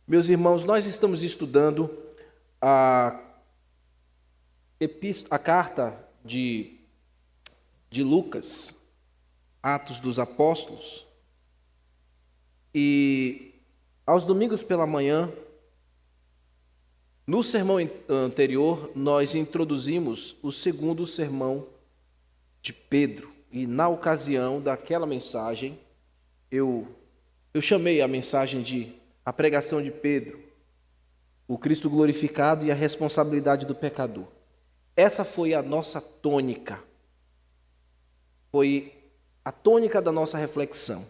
Meus irmãos, nós estamos estudando a, a carta de Lucas, Atos dos Apóstolos, e aos domingos pela manhã, no sermão anterior, nós introduzimos o segundo sermão de Pedro, e na ocasião daquela mensagem, eu chamei a mensagem de a pregação de Pedro, o Cristo glorificado e a responsabilidade do pecador. Essa foi a nossa tônica, foi a tônica da nossa reflexão.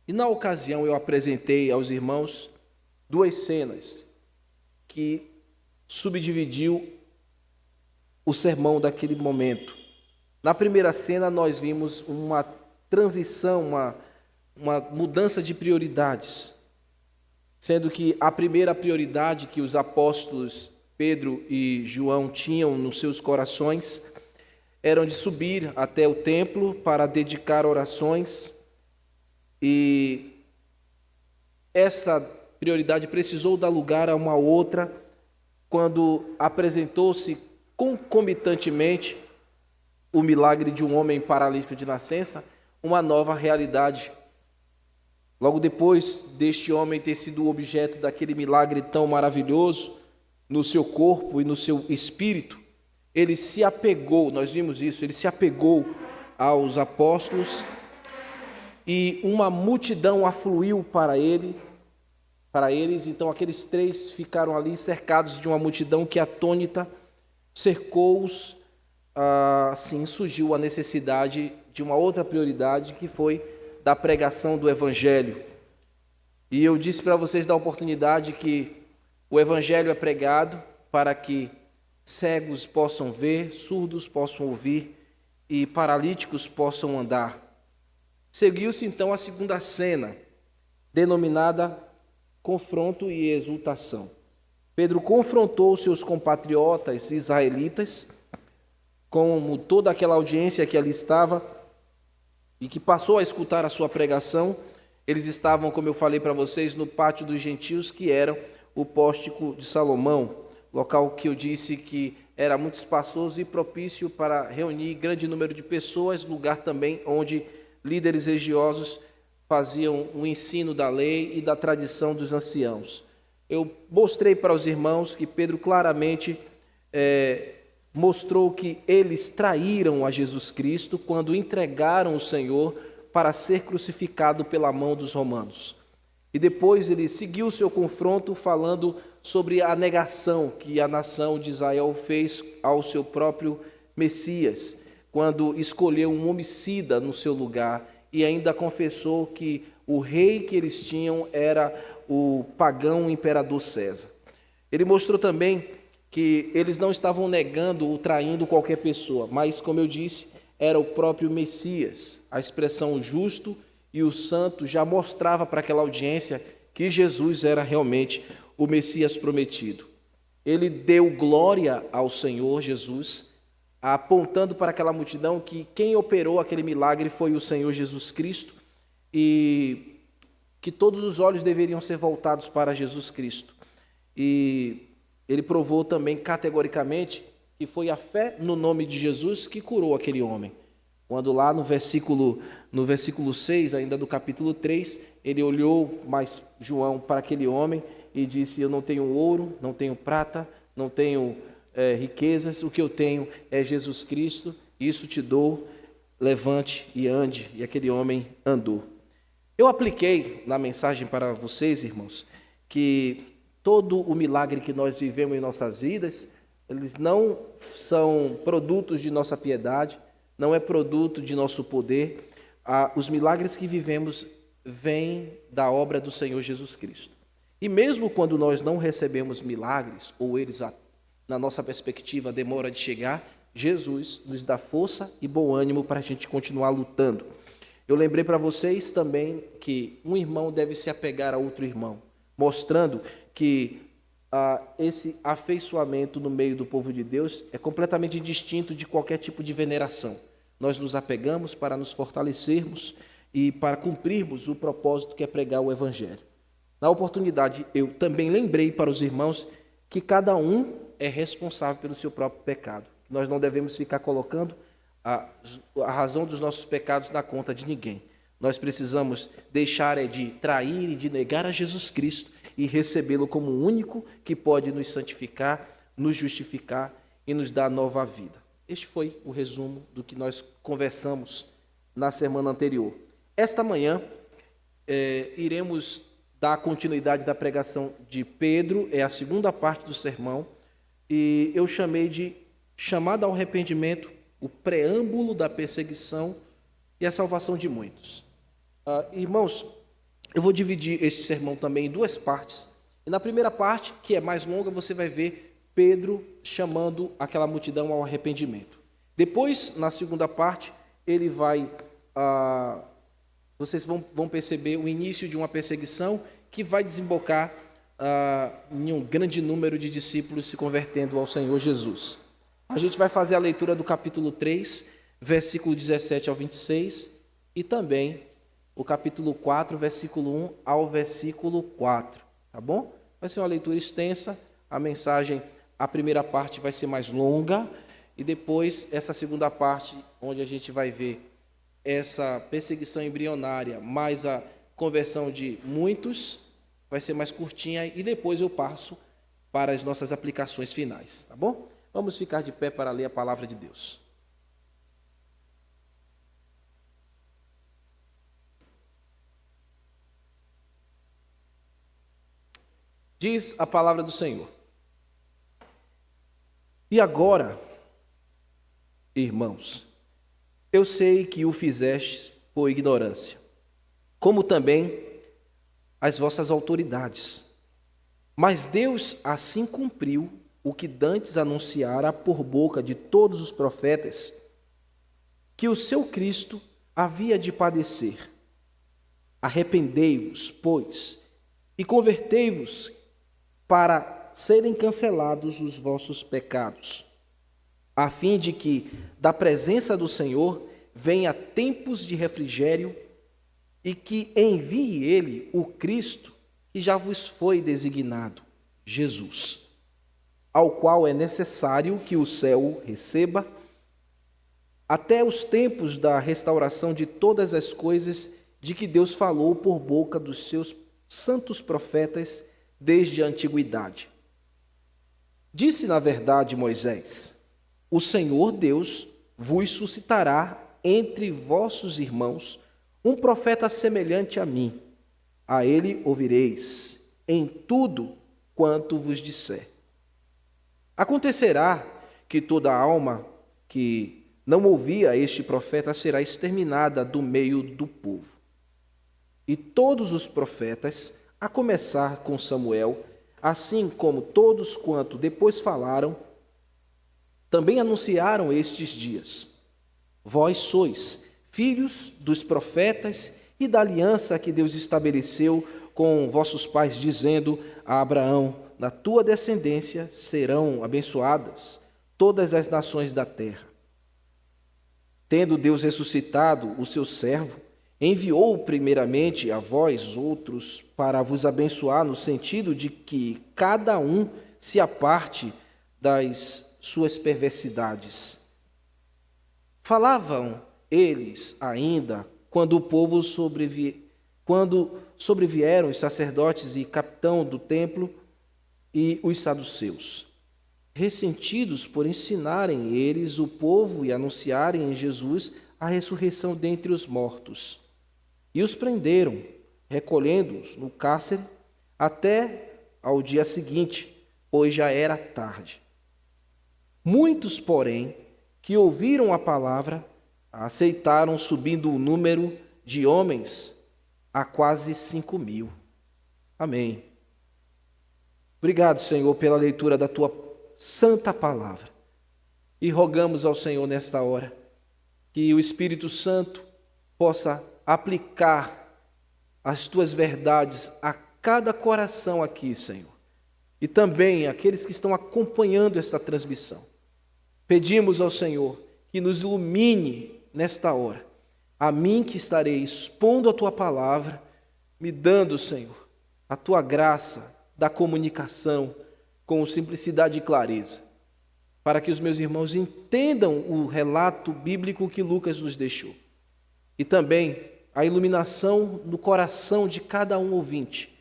E na ocasião eu apresentei aos irmãos duas cenas que subdividiu o sermão daquele momento. Na primeira cena nós vimos uma transição, uma mudança de prioridades, sendo que a primeira prioridade que os apóstolos Pedro e João tinham nos seus corações eram de subir até o templo para dedicar orações, e essa prioridade precisou dar lugar a uma outra quando apresentou-se concomitantemente o milagre de um homem paralítico de nascença, uma nova realidade. Logo depois deste homem ter sido objeto daquele milagre tão maravilhoso no seu corpo e no seu espírito, ele se apegou, nós vimos isso, ele se apegou aos apóstolos e uma multidão afluiu para eles, então aqueles três ficaram ali cercados de uma multidão que atônita cercou-os. Assim surgiu a necessidade de uma outra prioridade, que foi da pregação do Evangelho. E eu disse para vocês da oportunidade que o Evangelho é pregado para que cegos possam ver, surdos possam ouvir e paralíticos possam andar. Seguiu-se então a segunda cena, denominada confronto e exultação. Pedro confrontou seus compatriotas israelitas, como toda aquela audiência que ali estava e que passou a escutar a sua pregação. Eles estavam, como eu falei para vocês, no pátio dos gentios, que era o pórtico de Salomão, local que eu disse que era muito espaçoso e propício para reunir grande número de pessoas, lugar também onde líderes religiosos faziam o ensino da lei e da tradição dos anciãos. Eu mostrei para os irmãos que Pedro claramente mostrou que eles traíram a Jesus Cristo quando entregaram o Senhor para ser crucificado pela mão dos romanos. E depois ele seguiu o seu confronto falando sobre a negação que a nação de Israel fez ao seu próprio Messias, quando escolheu um homicida no seu lugar e ainda confessou que o rei que eles tinham era o pagão imperador César. Ele mostrou também que eles não estavam negando ou traindo qualquer pessoa, mas, como eu disse, era o próprio Messias. A expressão justo e o santo já mostrava para aquela audiência que Jesus era realmente o Messias prometido. Ele deu glória ao Senhor Jesus, apontando para aquela multidão que quem operou aquele milagre foi o Senhor Jesus Cristo e que todos os olhos deveriam ser voltados para Jesus Cristo. E ele provou também categoricamente que foi a fé no nome de Jesus que curou aquele homem. Quando lá no versículo 6, ainda do capítulo 3, ele olhou mais João para aquele homem e disse: eu não tenho ouro, não tenho prata, não tenho riquezas, o que eu tenho é Jesus Cristo, isso te dou, levante e ande. E aquele homem andou. Eu apliquei na mensagem para vocês, irmãos, que todo o milagre que nós vivemos em nossas vidas, eles não são produtos de nossa piedade, não é produto de nosso poder. Os milagres que vivemos vêm da obra do Senhor Jesus Cristo. E mesmo quando nós não recebemos milagres, ou eles, na nossa perspectiva, demoram de chegar, Jesus nos dá força e bom ânimo para a gente continuar lutando. Eu lembrei para vocês também que um irmão deve se apegar a outro irmão, mostrando que esse afeiçoamento no meio do povo de Deus é completamente distinto de qualquer tipo de veneração. Nós nos apegamos para nos fortalecermos e para cumprirmos o propósito que é pregar o Evangelho. Na oportunidade, eu também lembrei para os irmãos que cada um é responsável pelo seu próprio pecado. Nós não devemos ficar colocando a razão dos nossos pecados na conta de ninguém. Nós precisamos deixar de trair e de negar a Jesus Cristo e recebê-lo como o único que pode nos santificar, nos justificar e nos dar nova vida. Este foi o resumo do que nós conversamos na semana anterior. Esta manhã, iremos dar continuidade da pregação de Pedro, é a segunda parte do sermão, e eu chamei de chamada ao arrependimento, o preâmbulo da perseguição e a salvação de muitos. Irmãos, eu vou dividir este sermão também em duas partes. E na primeira parte, que é mais longa, você vai ver Pedro chamando aquela multidão ao arrependimento. Depois, na segunda parte, ele vai... vocês vão perceber o início de uma perseguição que vai desembocar em um grande número de discípulos se convertendo ao Senhor Jesus. A gente vai fazer a leitura do capítulo 3, versículo 17 ao 26, e também o capítulo 4, versículo 1 ao versículo 4, tá bom? Vai ser uma leitura extensa, a mensagem, a primeira parte vai ser mais longa, e depois essa segunda parte, onde a gente vai ver essa perseguição embrionária, mais a conversão de muitos, vai ser mais curtinha, e depois eu passo para as nossas aplicações finais, tá bom? Vamos ficar de pé para ler a palavra de Deus. Diz a palavra do Senhor: e agora, irmãos, eu sei que o fizeste por ignorância, como também as vossas autoridades. Mas Deus assim cumpriu o que dantes anunciara por boca de todos os profetas, que o seu Cristo havia de padecer. Arrependei-vos, pois, e convertei-vos, para serem cancelados os vossos pecados, a fim de que da presença do Senhor venha tempos de refrigério e que envie ele o Cristo que já vos foi designado, Jesus, ao qual é necessário que o céu receba, até os tempos da restauração de todas as coisas de que Deus falou por boca dos seus santos profetas desde a antiguidade. Disse, na verdade, Moisés: o Senhor Deus vos suscitará entre vossos irmãos um profeta semelhante a mim. A ele ouvireis em tudo quanto vos disser. Acontecerá que toda alma que não ouvia este profeta será exterminada do meio do povo. E todos os profetas, a começar com Samuel, assim como todos quanto depois falaram, também anunciaram estes dias. Vós sois filhos dos profetas e da aliança que Deus estabeleceu com vossos pais, dizendo a Abraão: na tua descendência serão abençoadas todas as nações da terra. Tendo Deus ressuscitado o seu servo, enviou primeiramente a vós outros para vos abençoar, no sentido de que cada um se aparte das suas perversidades. Falavam eles ainda quando sobrevieram os sacerdotes e capitão do templo e os saduceus, ressentidos por ensinarem eles o povo e anunciarem em Jesus a ressurreição dentre os mortos. E os prenderam, recolhendo-os no cárcere até ao dia seguinte, pois já era tarde. Muitos, porém, que ouviram a palavra, a aceitaram, subindo o número de homens a quase 5.000. Amém. Obrigado, Senhor, pela leitura da Tua santa palavra. E rogamos ao Senhor nesta hora que o Espírito Santo possa aplicar as Tuas verdades a cada coração aqui, Senhor. E também aqueles que estão acompanhando esta transmissão. Pedimos ao Senhor que nos ilumine nesta hora. A mim que estarei expondo a Tua palavra, me dando, Senhor, a tua graça da comunicação com simplicidade e clareza, para que os meus irmãos entendam o relato bíblico que Lucas nos deixou. E também a iluminação no coração de cada um ouvinte,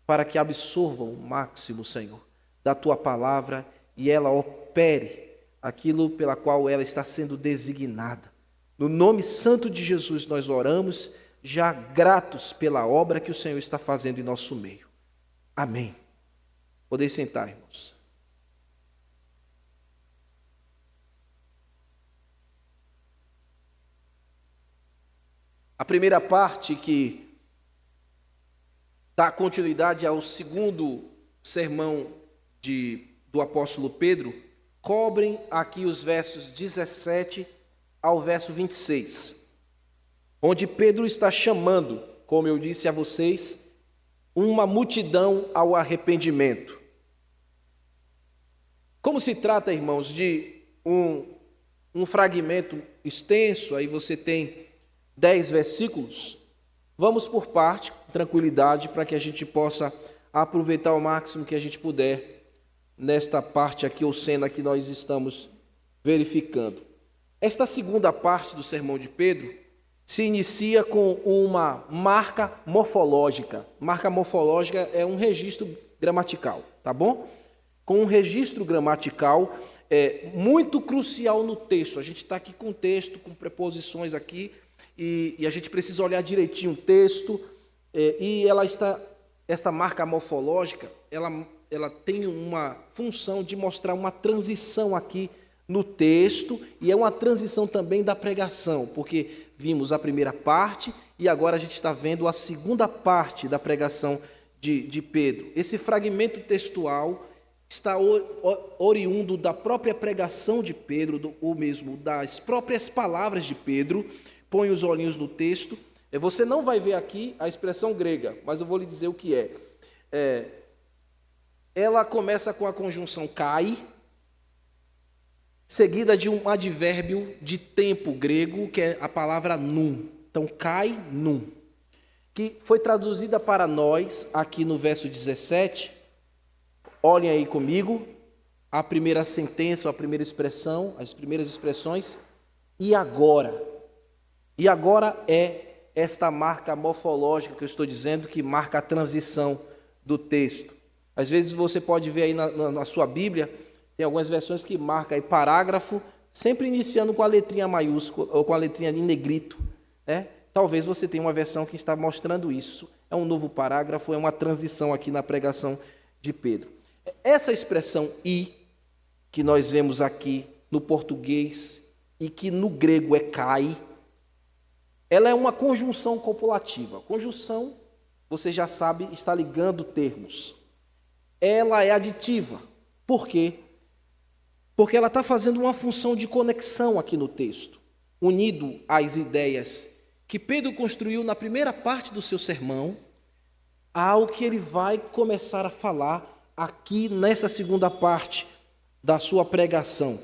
para que absorvam o máximo, Senhor, da tua palavra e ela opere aquilo pela qual ela está sendo designada. No nome santo de Jesus nós oramos, já gratos pela obra que o Senhor está fazendo em nosso meio. Amém. Podem sentar, irmãos. A primeira parte, que dá continuidade ao segundo sermão do apóstolo Pedro, cobrem aqui os versos 17 ao verso 26, onde Pedro está chamando, como eu disse a vocês, uma multidão ao arrependimento. Como se trata, irmãos, de um fragmento extenso, aí você tem 10 versículos, vamos por parte, com tranquilidade, para que a gente possa aproveitar o máximo que a gente puder nesta parte aqui, ou cena que nós estamos verificando. Esta segunda parte do sermão de Pedro se inicia com uma marca morfológica. Marca morfológica é um registro gramatical, tá bom? Com um registro gramatical muito crucial no texto. A gente está aqui com o texto, com preposições aqui, e a gente precisa olhar direitinho o texto, e esta marca morfológica, ela tem uma função de mostrar uma transição aqui no texto, e é uma transição também da pregação, porque vimos a primeira parte e agora a gente está vendo a segunda parte da pregação de Pedro. Esse fragmento textual está oriundo da própria pregação de Pedro, ou mesmo das próprias palavras de Pedro. Põe os olhinhos no texto. Você não vai ver aqui a expressão grega, mas eu vou lhe dizer o que é. Ela começa com a conjunção kai, seguida de um advérbio de tempo grego, que é a palavra num. Então, kai, num, que foi traduzida para nós aqui no verso 17. Olhem aí comigo a primeira sentença, a primeira expressão, as primeiras expressões, e agora. E agora é esta marca morfológica que eu estou dizendo, que marca a transição do texto. Às vezes você pode ver aí na sua Bíblia, tem algumas versões que marcam aí parágrafo, sempre iniciando com a letrinha maiúscula, ou com a letrinha em negrito, né? Talvez você tenha uma versão que está mostrando isso. É um novo parágrafo, é uma transição aqui na pregação de Pedro. Essa expressão "e", que nós vemos aqui no português, e que no grego é "kai", ela é uma conjunção copulativa. Conjunção, você já sabe, está ligando termos. Ela é aditiva. Por quê? Porque ela está fazendo uma função de conexão aqui no texto, unido às ideias que Pedro construiu na primeira parte do seu sermão, ao que ele vai começar a falar aqui nessa segunda parte da sua pregação.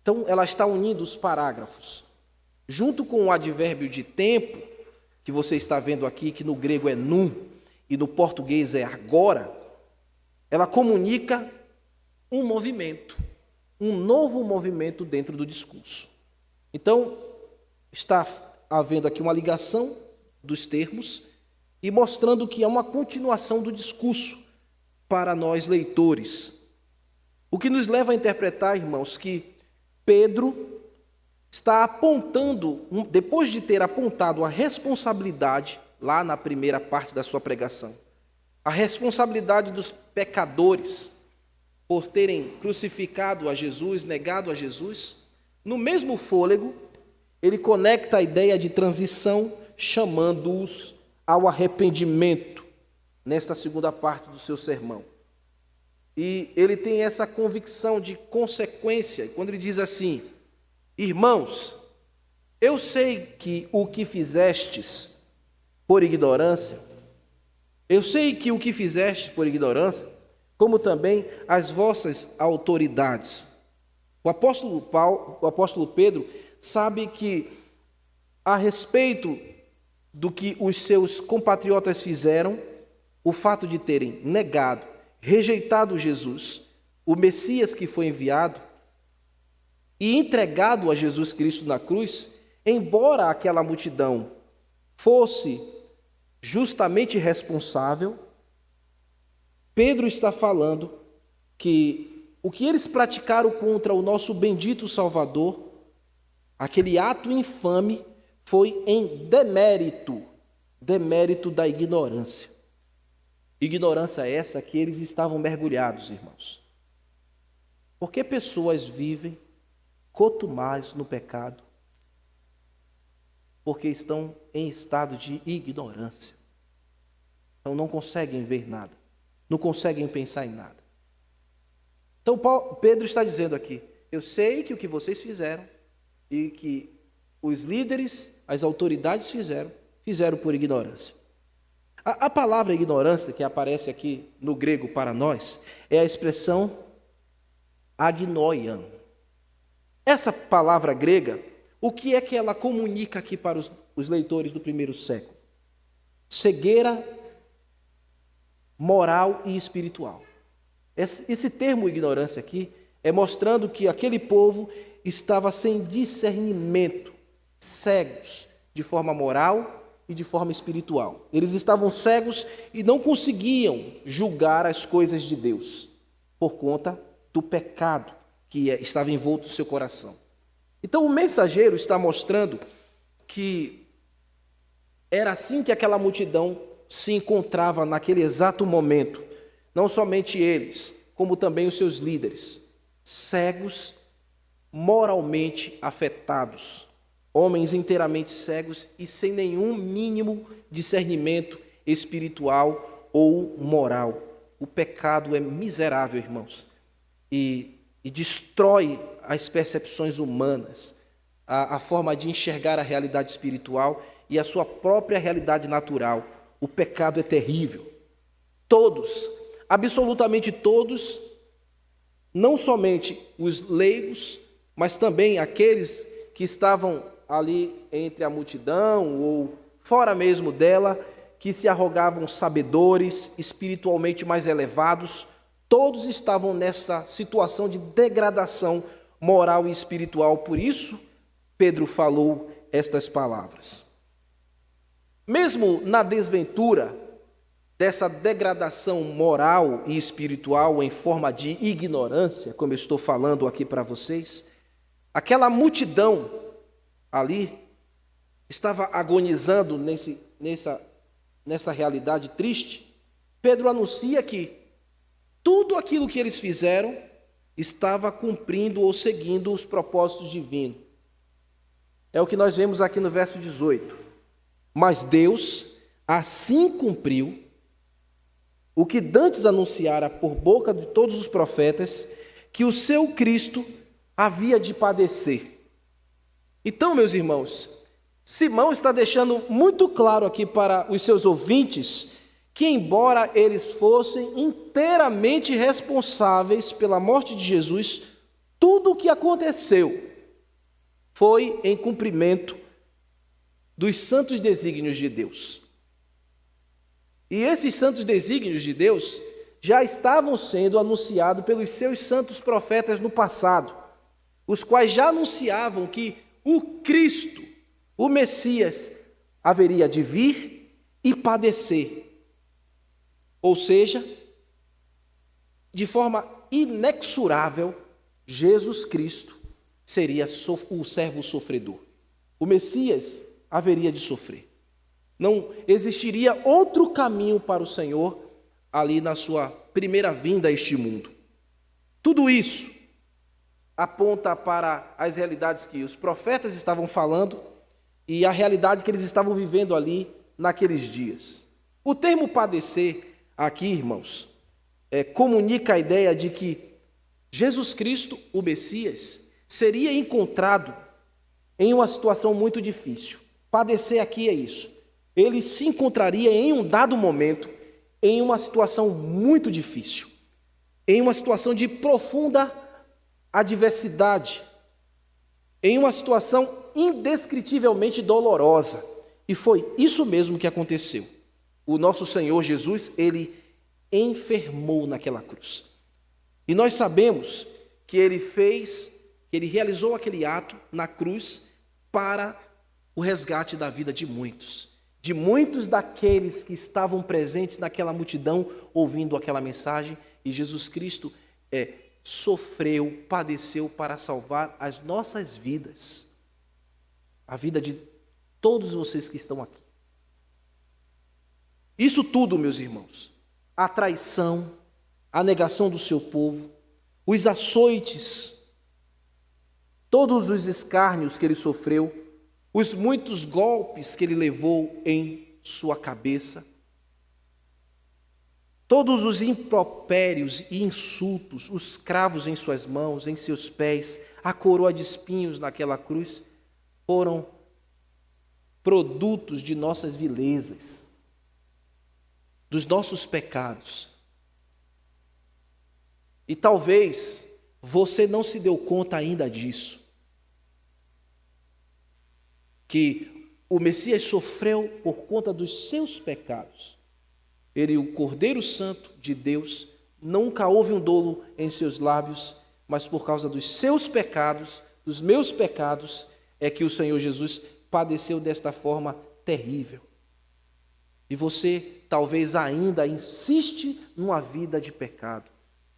Então, ela está unindo os parágrafos. Junto com o advérbio de tempo, que você está vendo aqui, que no grego é num e no português é agora, ela comunica um movimento, um novo movimento dentro do discurso. Então, está havendo aqui uma ligação dos termos e mostrando que é uma continuação do discurso para nós leitores. O que nos leva a interpretar, irmãos, que Pedro está apontando, depois de ter apontado a responsabilidade, lá na primeira parte da sua pregação, a responsabilidade dos pecadores por terem crucificado a Jesus, negado a Jesus, no mesmo fôlego, ele conecta a ideia de transição, chamando-os ao arrependimento, nesta segunda parte do seu sermão. E ele tem essa convicção de consequência, quando ele diz assim: irmãos, eu sei que o que fizestes por ignorância, como também as vossas autoridades. O apóstolo Pedro sabe que, a respeito do que os seus compatriotas fizeram, o fato de terem negado, rejeitado Jesus, o Messias que foi enviado, e entregado a Jesus Cristo na cruz, embora aquela multidão fosse justamente responsável, Pedro está falando que o que eles praticaram contra o nosso bendito Salvador, aquele ato infame, foi em demérito da ignorância. Ignorância essa que eles estavam mergulhados, irmãos. Porque pessoas vivem cotumais no pecado? Porque estão em estado de ignorância. Então não conseguem ver nada, não conseguem pensar em nada. Então Pedro está dizendo aqui, eu sei que o que vocês fizeram e que os líderes, as autoridades fizeram por ignorância. A palavra ignorância que aparece aqui no grego para nós é a expressão agnoian. Essa palavra grega, o que é que ela comunica aqui para os leitores do primeiro século? Cegueira moral e espiritual. Esse termo ignorância aqui é mostrando que aquele povo estava sem discernimento, cegos de forma moral e de forma espiritual. Eles estavam cegos e não conseguiam julgar as coisas de Deus por conta do pecado que estava envolto no seu coração. Então o mensageiro está mostrando que era assim que aquela multidão se encontrava naquele exato momento. Não somente eles, como também os seus líderes, cegos, moralmente afetados, homens inteiramente cegos e sem nenhum mínimo discernimento espiritual ou moral. O pecado é miserável, irmãos, e destrói as percepções humanas, a forma de enxergar a realidade espiritual e a sua própria realidade natural. O pecado é terrível. Todos, absolutamente todos, não somente os leigos, mas também aqueles que estavam ali entre a multidão ou fora mesmo dela, que se arrogavam sabedores, espiritualmente mais elevados, todos estavam nessa situação de degradação moral e espiritual. Por isso, Pedro falou estas palavras. Mesmo na desventura dessa degradação moral e espiritual em forma de ignorância, como eu estou falando aqui para vocês, aquela multidão ali estava agonizando nessa realidade triste. Pedro anuncia que tudo aquilo que eles fizeram estava cumprindo ou seguindo os propósitos divinos. É o que nós vemos aqui no verso 18. Mas Deus assim cumpriu o que dantes anunciara por boca de todos os profetas, que o seu Cristo havia de padecer. Então, meus irmãos, Simão está deixando muito claro aqui para os seus ouvintes que, embora eles fossem inteiramente responsáveis pela morte de Jesus, tudo o que aconteceu foi em cumprimento dos santos desígnios de Deus. E esses santos desígnios de Deus já estavam sendo anunciados pelos seus santos profetas no passado, os quais já anunciavam que o Cristo, o Messias, haveria de vir e padecer. Ou seja, de forma inexorável, Jesus Cristo seria o servo sofredor. O Messias haveria de sofrer. Não existiria outro caminho para o Senhor ali na sua primeira vinda a este mundo. Tudo isso aponta para as realidades que os profetas estavam falando e a realidade que eles estavam vivendo ali naqueles dias. O termo padecer aqui, irmãos, comunica a ideia de que Jesus Cristo, o Messias, seria encontrado em uma situação muito difícil. Padecer aqui é isso. Ele se encontraria em um dado momento em uma situação muito difícil, em uma situação de profunda adversidade, em uma situação indescritivelmente dolorosa. E foi isso mesmo que aconteceu. o nosso Senhor Jesus, ele enfermou naquela cruz. E nós sabemos que ele realizou aquele ato na cruz para o resgate da vida de muitos daqueles que estavam presentes naquela multidão, ouvindo aquela mensagem, e Jesus Cristo sofreu, padeceu para salvar as nossas vidas, a vida de todos vocês que estão aqui. Isso tudo, meus irmãos, a traição, a negação do seu povo, os açoites, todos os escárnios que ele sofreu, os muitos golpes que ele levou em sua cabeça, todos os impropérios e insultos, os cravos em suas mãos, em seus pés, a coroa de espinhos naquela cruz, foram produtos de nossas vilezas, dos nossos pecados. E talvez você não se deu conta ainda disso, que o Messias sofreu por conta dos seus pecados. Ele, o Cordeiro Santo de Deus, nunca houve um dolo em seus lábios, mas por causa dos seus pecados, dos meus pecados, é que o Senhor Jesus padeceu desta forma terrível. E você talvez ainda insiste numa vida de pecado,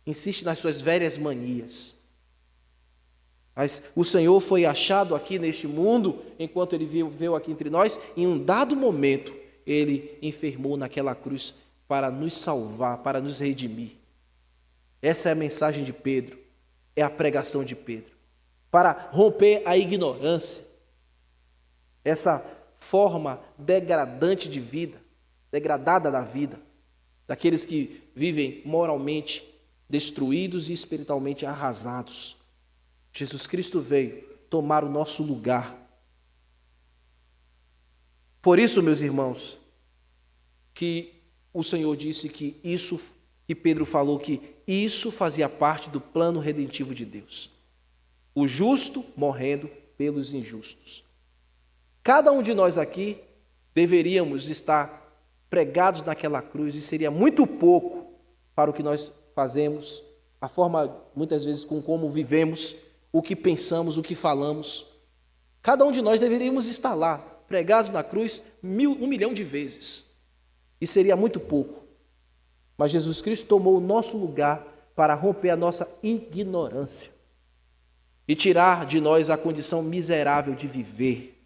insiste nas suas velhas manias. Mas o Senhor foi achado aqui neste mundo, enquanto ele viveu aqui entre nós, em um dado momento, ele enfermou naquela cruz para nos salvar, para nos redimir. Essa é a mensagem de Pedro, é a pregação de Pedro, para romper a ignorância, essa forma degradante de vida, degradada da vida, daqueles que vivem moralmente destruídos e espiritualmente arrasados. Jesus Cristo veio tomar o nosso lugar. Por isso, meus irmãos, que o Senhor disse que Pedro falou que isso fazia parte do plano redentivo de Deus. O justo morrendo pelos injustos. Cada um de nós aqui deveríamos estar pregados naquela cruz, e seria muito pouco para o que nós fazemos, a forma, muitas vezes, com como vivemos, o que pensamos, o que falamos. Cada um de nós deveríamos estar lá, pregados na cruz, 1 milhão de vezes. E seria muito pouco. Mas Jesus Cristo tomou o nosso lugar para romper a nossa ignorância e tirar de nós a condição miserável de viver.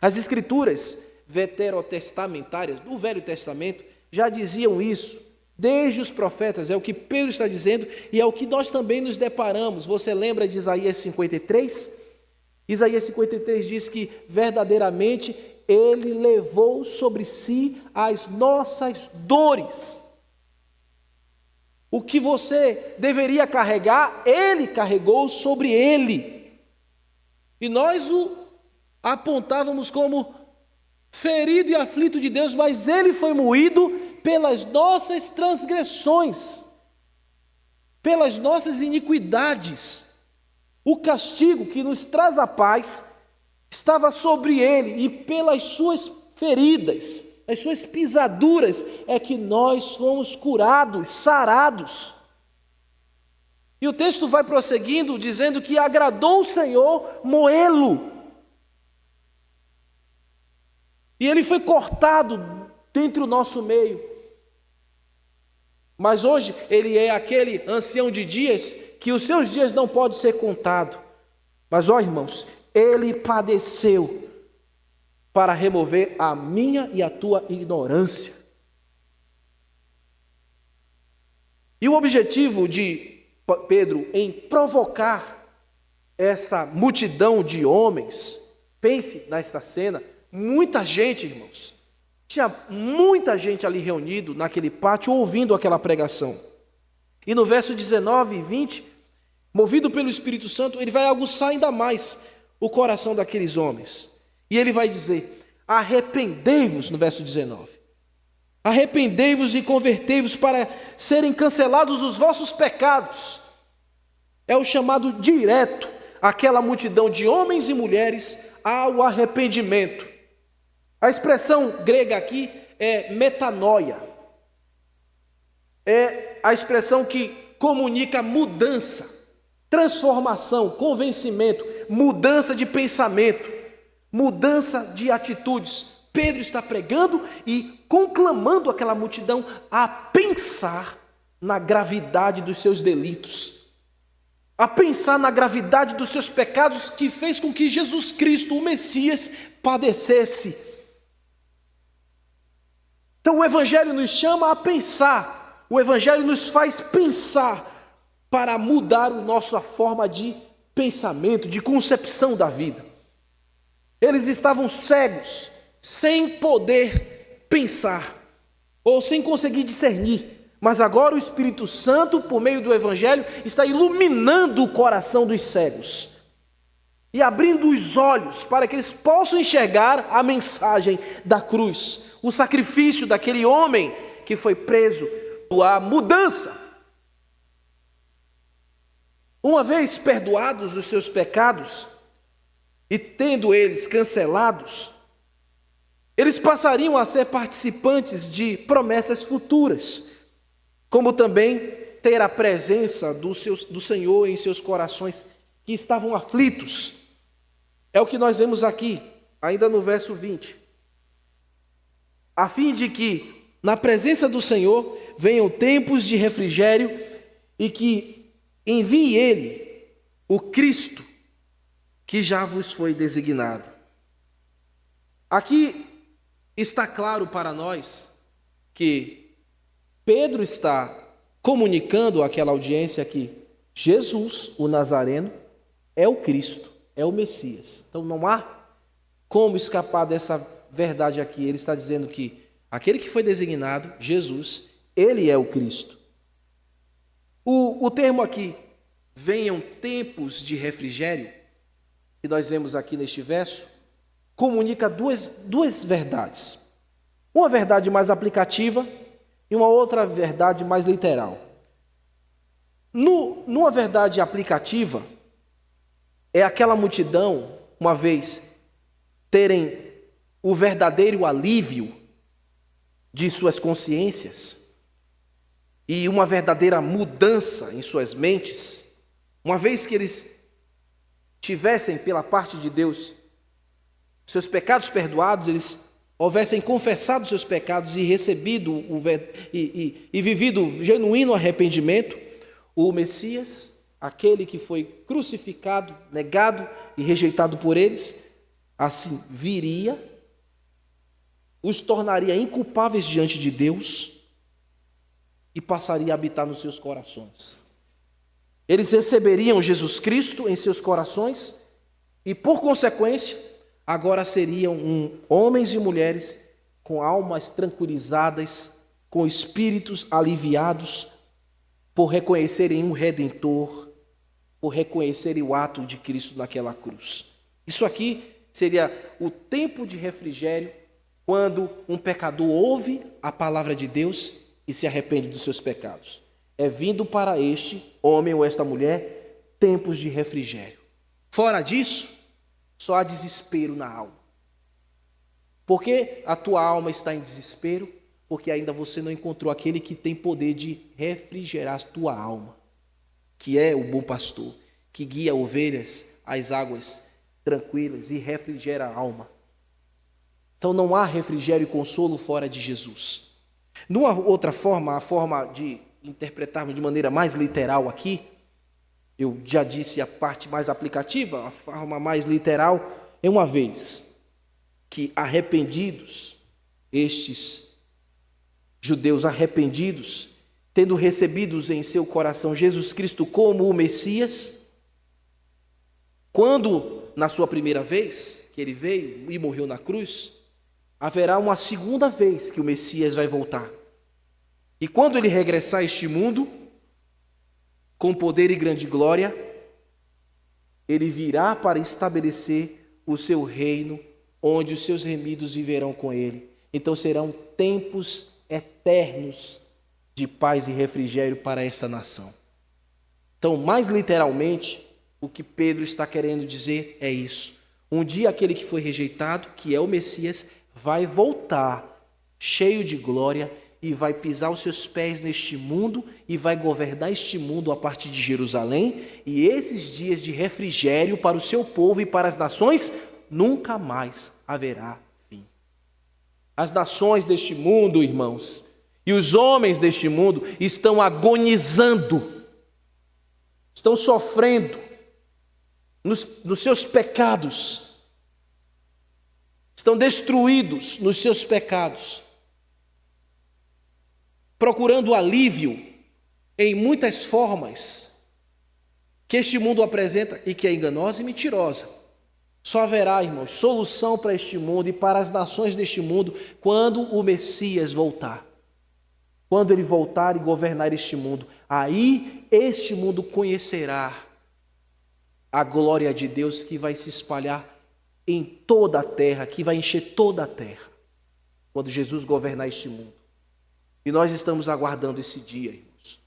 As Escrituras veterotestamentárias do Velho Testamento já diziam isso, desde os profetas, é o que Pedro está dizendo e é o que nós também nos deparamos. Você lembra de Isaías 53? Isaías 53 diz que verdadeiramente ele levou sobre si as nossas dores. O que você deveria carregar, ele carregou sobre ele. E nós o apontávamos como ferido e aflito de Deus, mas ele foi moído pelas nossas transgressões, pelas nossas iniquidades. O castigo que nos traz a paz estava sobre ele, e pelas suas feridas, as suas pisaduras, é que nós fomos curados, sarados. E o texto vai prosseguindo, dizendo que agradou o Senhor moê-lo. E ele foi cortado dentre o nosso meio. Mas hoje ele é aquele ancião de dias que os seus dias não podem ser contados. Mas, ó irmãos, ele padeceu para remover a minha e a tua ignorância. E o objetivo de Pedro em provocar essa multidão de homens, pense nessa cena, muita gente, irmãos, tinha muita gente ali reunido naquele pátio ouvindo aquela pregação. E no verso 19 e 20, movido pelo Espírito Santo, ele vai aguçar ainda mais o coração daqueles homens. E ele vai dizer: arrependei-vos, no verso 19. Arrependei-vos e convertei-vos para serem cancelados os vossos pecados. É o chamado direto àquela multidão de homens e mulheres ao arrependimento. A expressão grega aqui é metanoia. É a expressão que comunica mudança, transformação, convencimento, mudança de pensamento, mudança de atitudes. Pedro está pregando e conclamando aquela multidão a pensar na gravidade dos seus delitos, a pensar na gravidade dos seus pecados que fez com que Jesus Cristo, o Messias, padecesse. Então o Evangelho nos chama a pensar, o Evangelho nos faz pensar para mudar a nossa forma de pensamento, de concepção da vida. Eles estavam cegos, sem poder pensar, ou sem conseguir discernir. Mas agora o Espírito Santo, por meio do Evangelho, está iluminando o coração dos cegos e abrindo os olhos para que eles possam enxergar a mensagem da cruz, o sacrifício daquele homem que foi preso, a mudança. Uma vez perdoados os seus pecados e tendo eles cancelados, eles passariam a ser participantes de promessas futuras, como também ter a presença do Senhor em seus corações que estavam aflitos. É o que nós vemos aqui, ainda no verso 20. A fim de que, na presença do Senhor, venham tempos de refrigério e que envie Ele, o Cristo, que já vos foi designado. Aqui está claro para nós que Pedro está comunicando àquela audiência que Jesus, o Nazareno, é o Cristo, é o Messias. Então não há como escapar dessa verdade aqui. Ele está dizendo que aquele que foi designado, Jesus, ele é o Cristo. O termo aqui, venham tempos de refrigério, que nós vemos aqui neste verso, comunica duas verdades. Uma verdade mais aplicativa e uma outra verdade mais literal. Numa verdade aplicativa, é aquela multidão, uma vez terem o verdadeiro alívio de suas consciências e uma verdadeira mudança em suas mentes, uma vez que eles tivessem pela parte de Deus seus pecados perdoados, eles houvessem confessado seus pecados e recebido e vivido genuíno arrependimento, o Messias, aquele que foi crucificado, negado e rejeitado por eles, assim viria, os tornaria inculpáveis diante de Deus e passaria a habitar nos seus corações. Eles receberiam Jesus Cristo em seus corações e, por consequência, agora seriam homens e mulheres com almas tranquilizadas, com espíritos aliviados, por reconhecerem um Redentor, por reconhecerem o ato de Cristo naquela cruz. Isso aqui seria o tempo de refrigério, quando um pecador ouve a palavra de Deus e se arrepende dos seus pecados. É vindo para este homem ou esta mulher tempos de refrigério. Fora disso, só há desespero na alma. Por que a tua alma está em desespero? Porque ainda você não encontrou aquele que tem poder de refrigerar a tua alma, que é o bom pastor, que guia ovelhas às águas tranquilas e refrigera a alma. Então não há refrigério e consolo fora de Jesus. Numa outra forma, a forma de interpretarmos de maneira mais literal aqui, eu já disse a parte mais aplicativa, a forma mais literal é uma vez que arrependidos, estes judeus arrependidos, tendo recebidos em seu coração Jesus Cristo como o Messias, quando na sua primeira vez que ele veio e morreu na cruz, haverá uma segunda vez que o Messias vai voltar. E quando ele regressar a este mundo, com poder e grande glória, ele virá para estabelecer o seu reino, onde os seus remidos viverão com ele. Então serão tempos eternos de paz e refrigério para essa nação. Então, mais literalmente, o que Pedro está querendo dizer é isso. Um dia aquele que foi rejeitado, que é o Messias, vai voltar cheio de glória, e vai pisar os seus pés neste mundo e vai governar este mundo a partir de Jerusalém, e esses dias de refrigério para o seu povo e para as nações nunca mais haverá fim. As nações deste mundo, irmãos, e os homens deste mundo estão agonizando, estão sofrendo nos seus pecados, estão destruídos nos seus pecados, procurando alívio em muitas formas que este mundo apresenta e que é enganosa e mentirosa. Só haverá, irmãos, solução para este mundo e para as nações deste mundo quando o Messias voltar. Quando ele voltar e governar este mundo, aí este mundo conhecerá a glória de Deus que vai se espalhar em toda a terra, que vai encher toda a terra, quando Jesus governar este mundo. E nós estamos aguardando esse dia, irmãos.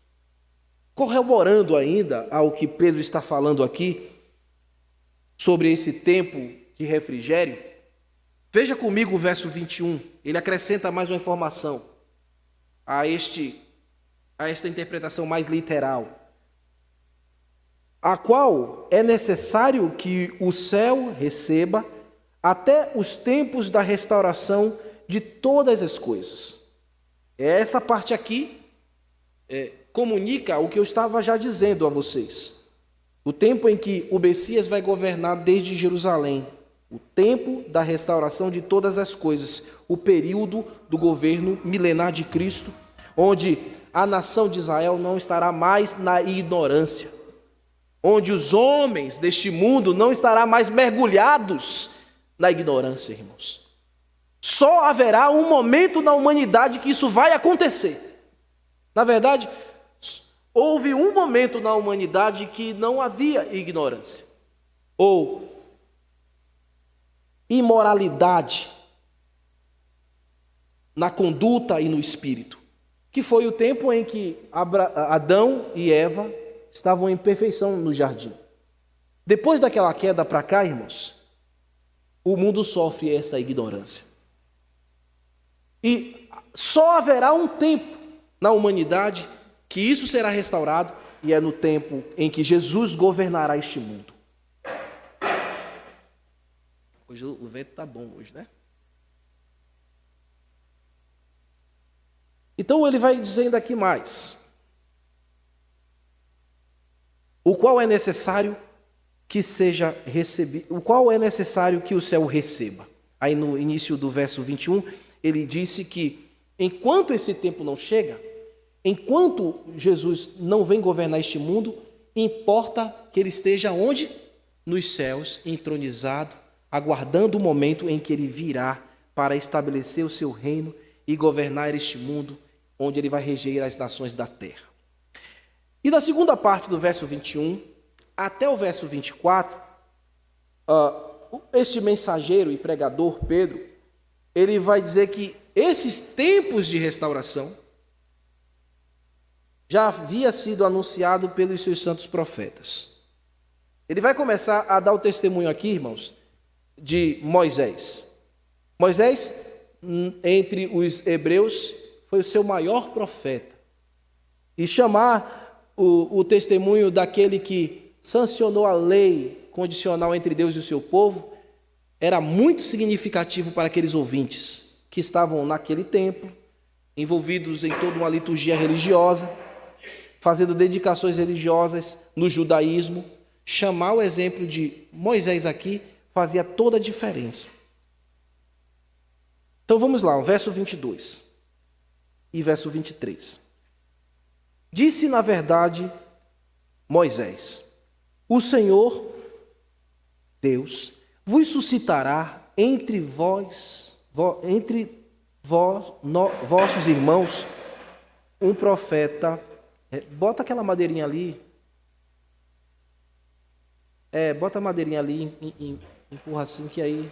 Corroborando ainda ao que Pedro está falando aqui, sobre esse tempo de refrigério, veja comigo o verso 21, ele acrescenta mais uma informação a esta interpretação mais literal, a qual é necessário que o céu receba até os tempos da restauração de todas as coisas. Essa parte aqui comunica o que eu estava já dizendo a vocês. O tempo em que o Messias vai governar desde Jerusalém, o tempo da restauração de todas as coisas, o período do governo milenar de Cristo, onde a nação de Israel não estará mais na ignorância, onde os homens deste mundo não estarão mais mergulhados na ignorância, irmãos. Só haverá um momento na humanidade que isso vai acontecer. Na verdade, houve um momento na humanidade que não havia ignorância ou imoralidade na conduta e no espírito, que foi o tempo em que Adão e Eva estavam em perfeição no jardim. Depois daquela queda para cá, irmãos, o mundo sofre essa ignorância. E só haverá um tempo na humanidade que isso será restaurado, e é no tempo em que Jesus governará este mundo. Hoje o vento está bom hoje, né? Então ele vai dizendo aqui mais. O qual é necessário que seja recebido, o qual é necessário que o céu receba. Aí no início do verso 21, ele disse que enquanto esse tempo não chega, enquanto Jesus não vem governar este mundo, importa que ele esteja onde? Nos céus, entronizado, aguardando o momento em que ele virá para estabelecer o seu reino e governar este mundo, onde ele vai reger as nações da terra. E na segunda parte do verso 21, até o verso 24, este mensageiro e pregador, Pedro, ele vai dizer que esses tempos de restauração já havia sido anunciado pelos seus santos profetas. Ele vai começar a dar o testemunho aqui, irmãos, de Moisés. Moisés, entre os hebreus, foi o seu maior profeta. E chamar o testemunho daquele que sancionou a lei condicional entre Deus e o seu povo era muito significativo para aqueles ouvintes que estavam naquele templo, envolvidos em toda uma liturgia religiosa, fazendo dedicações religiosas no judaísmo. Chamar o exemplo de Moisés aqui fazia toda a diferença. Então vamos lá, o verso 22 e verso 23. Disse na verdade Moisés: o Senhor, Deus, vos suscitará entre vossos irmãos um profeta. Bota aquela madeirinha ali. Bota a madeirinha ali, empurra assim, que aí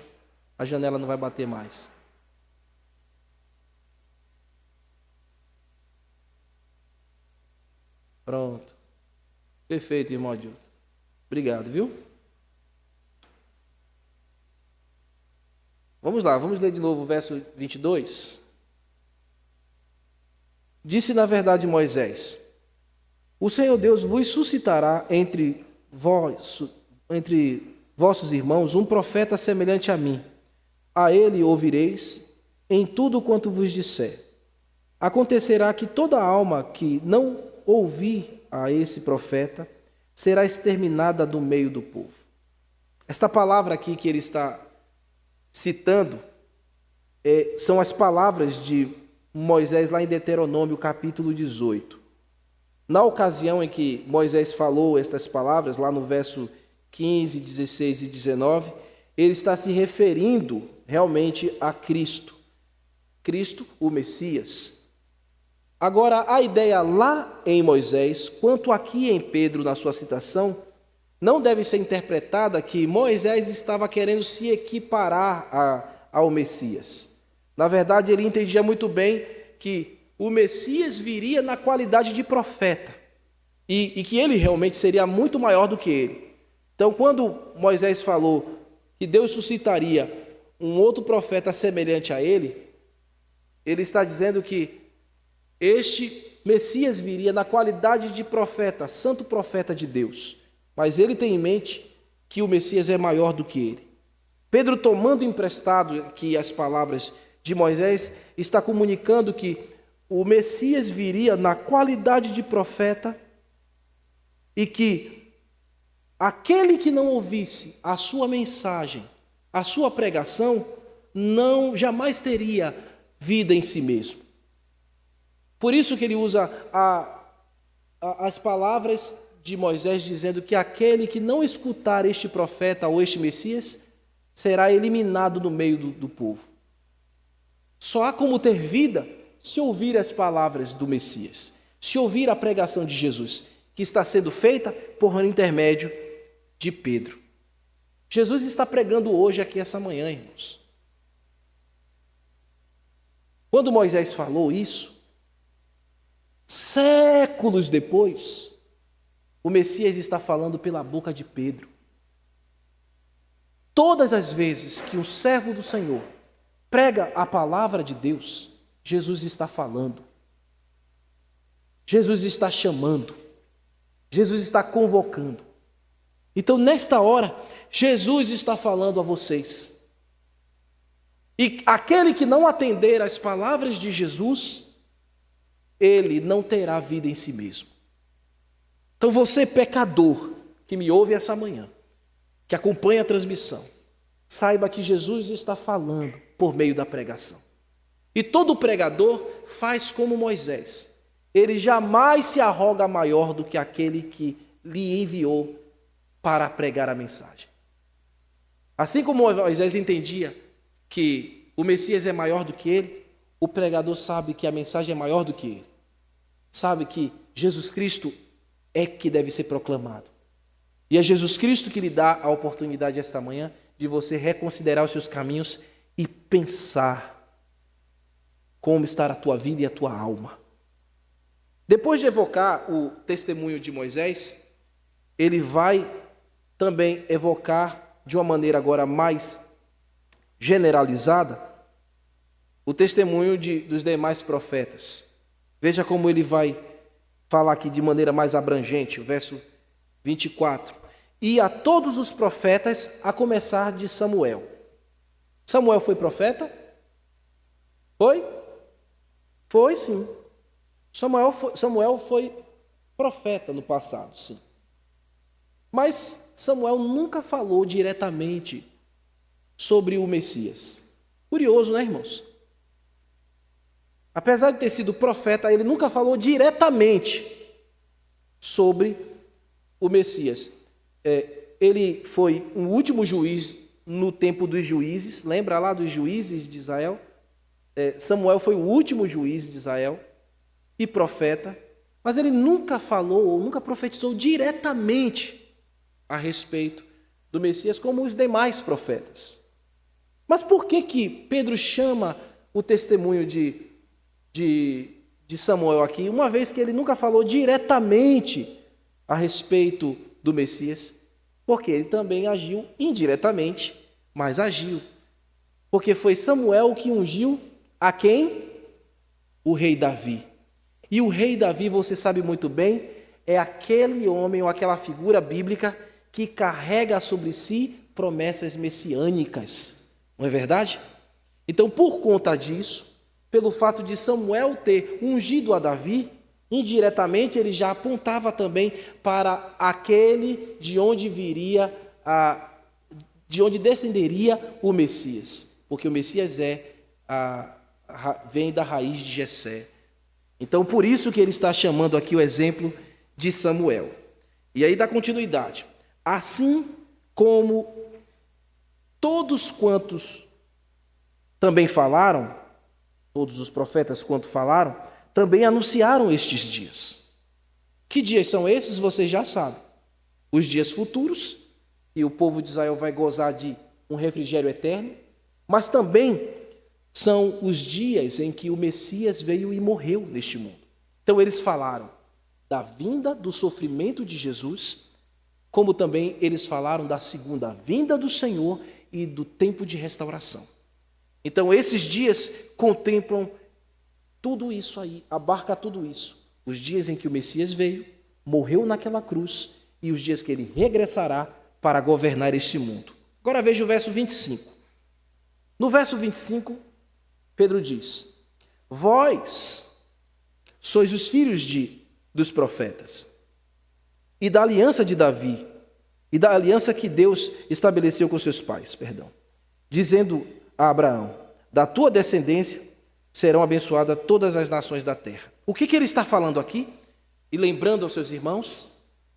a janela não vai bater mais. Pronto. Perfeito, irmão Adilton. Obrigado, viu? Vamos lá, vamos ler de novo o verso 22. Disse na verdade Moisés: o Senhor Deus vos suscitará entre vossos irmãos um profeta semelhante a mim. A ele ouvireis em tudo quanto vos disser. Acontecerá que toda alma que não ouvir a esse profeta será exterminada do meio do povo. Esta palavra aqui que ele está citando são as palavras de Moisés lá em Deuteronômio capítulo 18. Na ocasião em que Moisés falou estas palavras, lá no verso 15, 16 e 19, ele está se referindo realmente a Cristo. Cristo, o Messias. Agora, a ideia lá em Moisés, quanto aqui em Pedro, na sua citação, não deve ser interpretada que Moisés estava querendo se equiparar ao Messias. Na verdade, ele entendia muito bem que o Messias viria na qualidade de profeta e que ele realmente seria muito maior do que ele. Então, quando Moisés falou que Deus suscitaria um outro profeta semelhante a ele, ele está dizendo que este Messias viria na qualidade de profeta, santo profeta de Deus. Mas ele tem em mente que o Messias é maior do que ele. Pedro, tomando emprestado aqui as palavras de Moisés, está comunicando que o Messias viria na qualidade de profeta e que aquele que não ouvisse a sua mensagem, a sua pregação, jamais teria vida em si mesmo. Por isso que ele usa as palavras de Moisés dizendo que aquele que não escutar este profeta ou este Messias será eliminado do meio do povo. Só há como ter vida se ouvir as palavras do Messias, se ouvir a pregação de Jesus, que está sendo feita por intermédio de Pedro. Jesus está pregando hoje aqui essa manhã, irmãos. Quando Moisés falou isso, séculos depois, o Messias está falando pela boca de Pedro. Todas as vezes que um servo do Senhor prega a palavra de Deus, Jesus está falando. Jesus está chamando. Jesus está convocando. Então, nesta hora, Jesus está falando a vocês. E aquele que não atender às palavras de Jesus, ele não terá vida em si mesmo. Então você, pecador, que me ouve essa manhã, que acompanha a transmissão, saiba que Jesus está falando por meio da pregação. E todo pregador faz como Moisés. Ele jamais se arroga maior do que aquele que lhe enviou para pregar a mensagem. Assim como Moisés entendia que o Messias é maior do que ele, o pregador sabe que a mensagem é maior do que ele. Sabe que Jesus Cristo é que deve ser proclamado. E é Jesus Cristo que lhe dá a oportunidade esta manhã de você reconsiderar os seus caminhos e pensar como está a tua vida e a tua alma. Depois de evocar o testemunho de Moisés, ele vai também evocar de uma maneira agora mais generalizada o testemunho dos demais profetas. Veja como ele vai falar aqui de maneira mais abrangente, o verso 24. E a todos os profetas, a começar de Samuel. Samuel foi profeta? Foi? Foi, sim. Samuel foi profeta no passado, sim. Mas Samuel nunca falou diretamente sobre o Messias. Curioso, né, irmãos? Apesar de ter sido profeta, ele nunca falou diretamente sobre o Messias. Ele foi o último juiz no tempo dos juízes, lembra lá dos juízes de Israel? Samuel foi o último juiz de Israel e profeta, mas ele nunca falou ou nunca profetizou diretamente a respeito do Messias como os demais profetas. Mas por que Pedro chama o testemunho de Samuel aqui, uma vez que ele nunca falou diretamente a respeito do Messias? Porque ele também agiu indiretamente, mas agiu. Porque foi Samuel que ungiu a quem? O rei Davi. E o rei Davi, você sabe muito bem, é aquele homem ou aquela figura bíblica que carrega sobre si promessas messiânicas. Não é verdade? Então, por conta disso, pelo fato de Samuel ter ungido a Davi, indiretamente ele já apontava também para aquele de onde de onde descenderia o Messias, porque o Messias vem da raiz de Jessé. Então, por isso que ele está chamando aqui o exemplo de Samuel. E aí dá continuidade. Assim como todos quantos também falaram, todos os profetas quanto falaram, também anunciaram estes dias. Que dias são esses? Vocês já sabem. Os dias futuros, e o povo de Israel vai gozar de um refrigério eterno, mas também são os dias em que o Messias veio e morreu neste mundo. Então eles falaram da vinda, do sofrimento de Jesus, como também eles falaram da segunda vinda do Senhor e do tempo de restauração. Então esses dias contemplam tudo isso aí, abarca tudo isso. Os dias em que o Messias veio, morreu naquela cruz, e os dias que ele regressará para governar este mundo. Agora veja o verso 25. No verso 25, Pedro diz: vós sois os filhos dos profetas, e da aliança de Davi, e da aliança que Deus estabeleceu com seus pais, dizendo a Abraão: da tua descendência serão abençoadas todas as nações da terra. O que ele está falando aqui? E lembrando aos seus irmãos,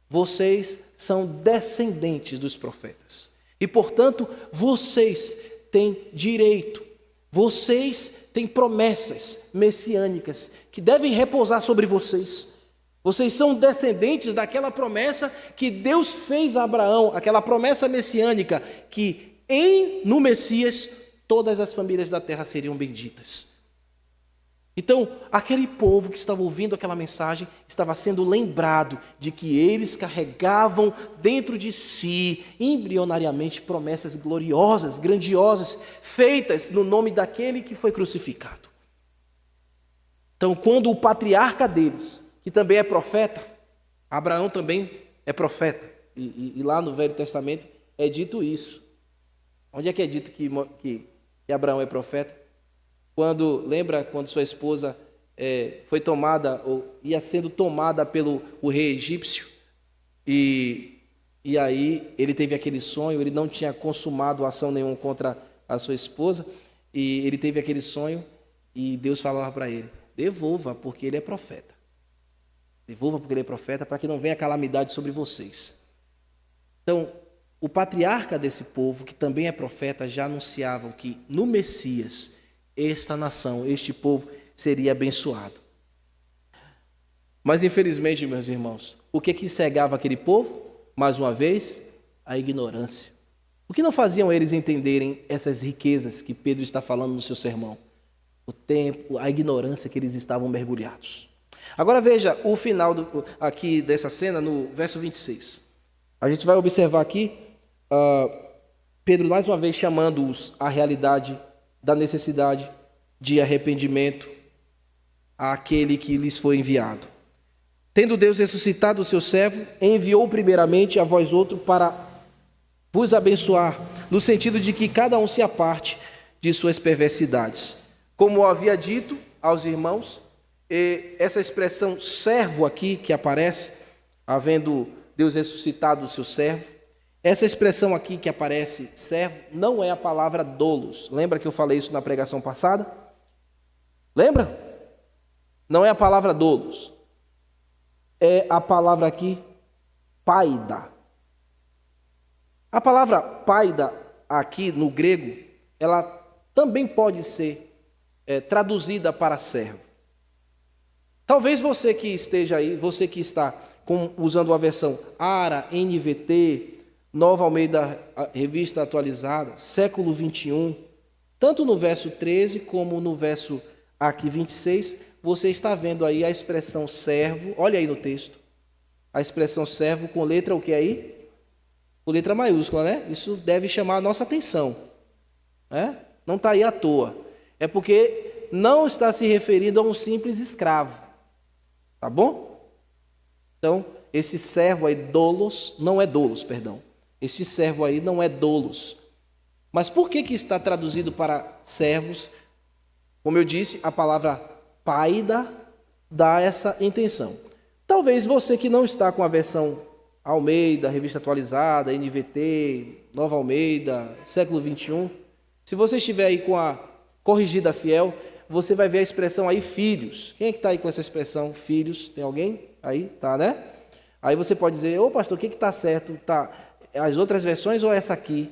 vocês são descendentes dos profetas. E, portanto, vocês têm direito, vocês têm promessas messiânicas que devem repousar sobre vocês. Vocês são descendentes daquela promessa que Deus fez a Abraão, aquela promessa messiânica que no Messias todas as famílias da terra seriam benditas. Então, aquele povo que estava ouvindo aquela mensagem estava sendo lembrado de que eles carregavam dentro de si, embrionariamente, promessas gloriosas, grandiosas, feitas no nome daquele que foi crucificado. Então, quando o patriarca deles, que também é profeta, Abraão também é profeta, e lá no Velho Testamento é dito isso. Onde é que é dito que Abraão é profeta? Lembra quando sua esposa foi tomada, ou ia sendo tomada pelo rei egípcio, e aí ele teve aquele sonho, ele não tinha consumado ação nenhuma contra a sua esposa, e ele teve aquele sonho, e Deus falava para ele: devolva, porque ele é profeta. Devolva, porque ele é profeta, para que não venha calamidade sobre vocês. Então, o patriarca desse povo, que também é profeta, já anunciava que no Messias esta nação, este povo seria abençoado. Mas infelizmente, meus irmãos, o que cegava aquele povo? Mais uma vez, a ignorância. O que não faziam eles entenderem essas riquezas que Pedro está falando no seu sermão? O tempo, a ignorância que eles estavam mergulhados. Agora veja o final aqui dessa cena, no verso 26. A gente vai observar aqui Pedro mais uma vez chamando-os à realidade da necessidade de arrependimento àquele que lhes foi enviado. Tendo Deus ressuscitado o seu servo, enviou primeiramente a vós outro para vos abençoar, no sentido de que cada um se aparte de suas perversidades. Como eu havia dito aos irmãos, essa expressão servo aqui que aparece, havendo Deus ressuscitado o seu servo, essa expressão aqui que aparece, servo, não é a palavra doulos. Lembra que eu falei isso na pregação passada? Lembra? Não é a palavra doulos. É a palavra aqui, paida. A palavra paida aqui no grego, ela também pode ser traduzida para servo. Talvez você que esteja aí, você que está usando a versão ARA, NVT, Nova Almeida Revista Atualizada, século 21, tanto no verso 13 como no verso aqui 26, você está vendo aí a expressão servo, olha aí no texto, a expressão servo com letra o que aí? Com letra maiúscula, né? Isso deve chamar a nossa atenção, né? Não está aí à toa, é porque não está se referindo a um simples escravo, Tá bom? Então, esse servo aí, doulos, não é doulos, perdão. Esse servo aí não é doulos. Mas por que está traduzido para servos? Como eu disse, a palavra paida dá essa intenção. Talvez você que não está com a versão Almeida, Revista Atualizada, NVT, Nova Almeida, século 21, se você estiver aí com a Corrigida Fiel, você vai ver a expressão aí filhos. Quem é que está aí com essa expressão filhos? Tem alguém? Aí, tá, né? Aí você pode dizer, ô pastor, o que está certo? Tá, as outras versões ou essa aqui?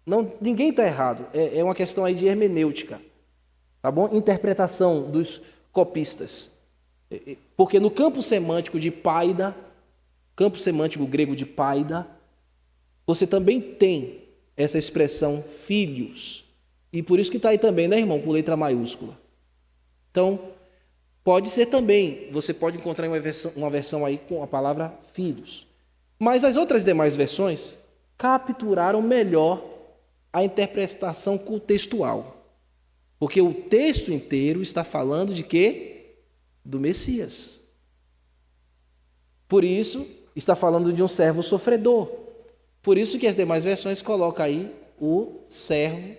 Não, ninguém está errado. É uma questão aí de hermenêutica. Tá bom? Interpretação dos copistas. Porque no campo semântico de paida, campo semântico grego de paida, você também tem essa expressão filhos. E por isso que está aí também, né, irmão, com letra maiúscula. Então, pode ser também, você pode encontrar uma versão aí com a palavra filhos. Mas as outras demais versões capturaram melhor a interpretação contextual. Porque o texto inteiro está falando de quê? Do Messias. Por isso, está falando de um servo sofredor. Por isso que as demais versões colocam aí o servo,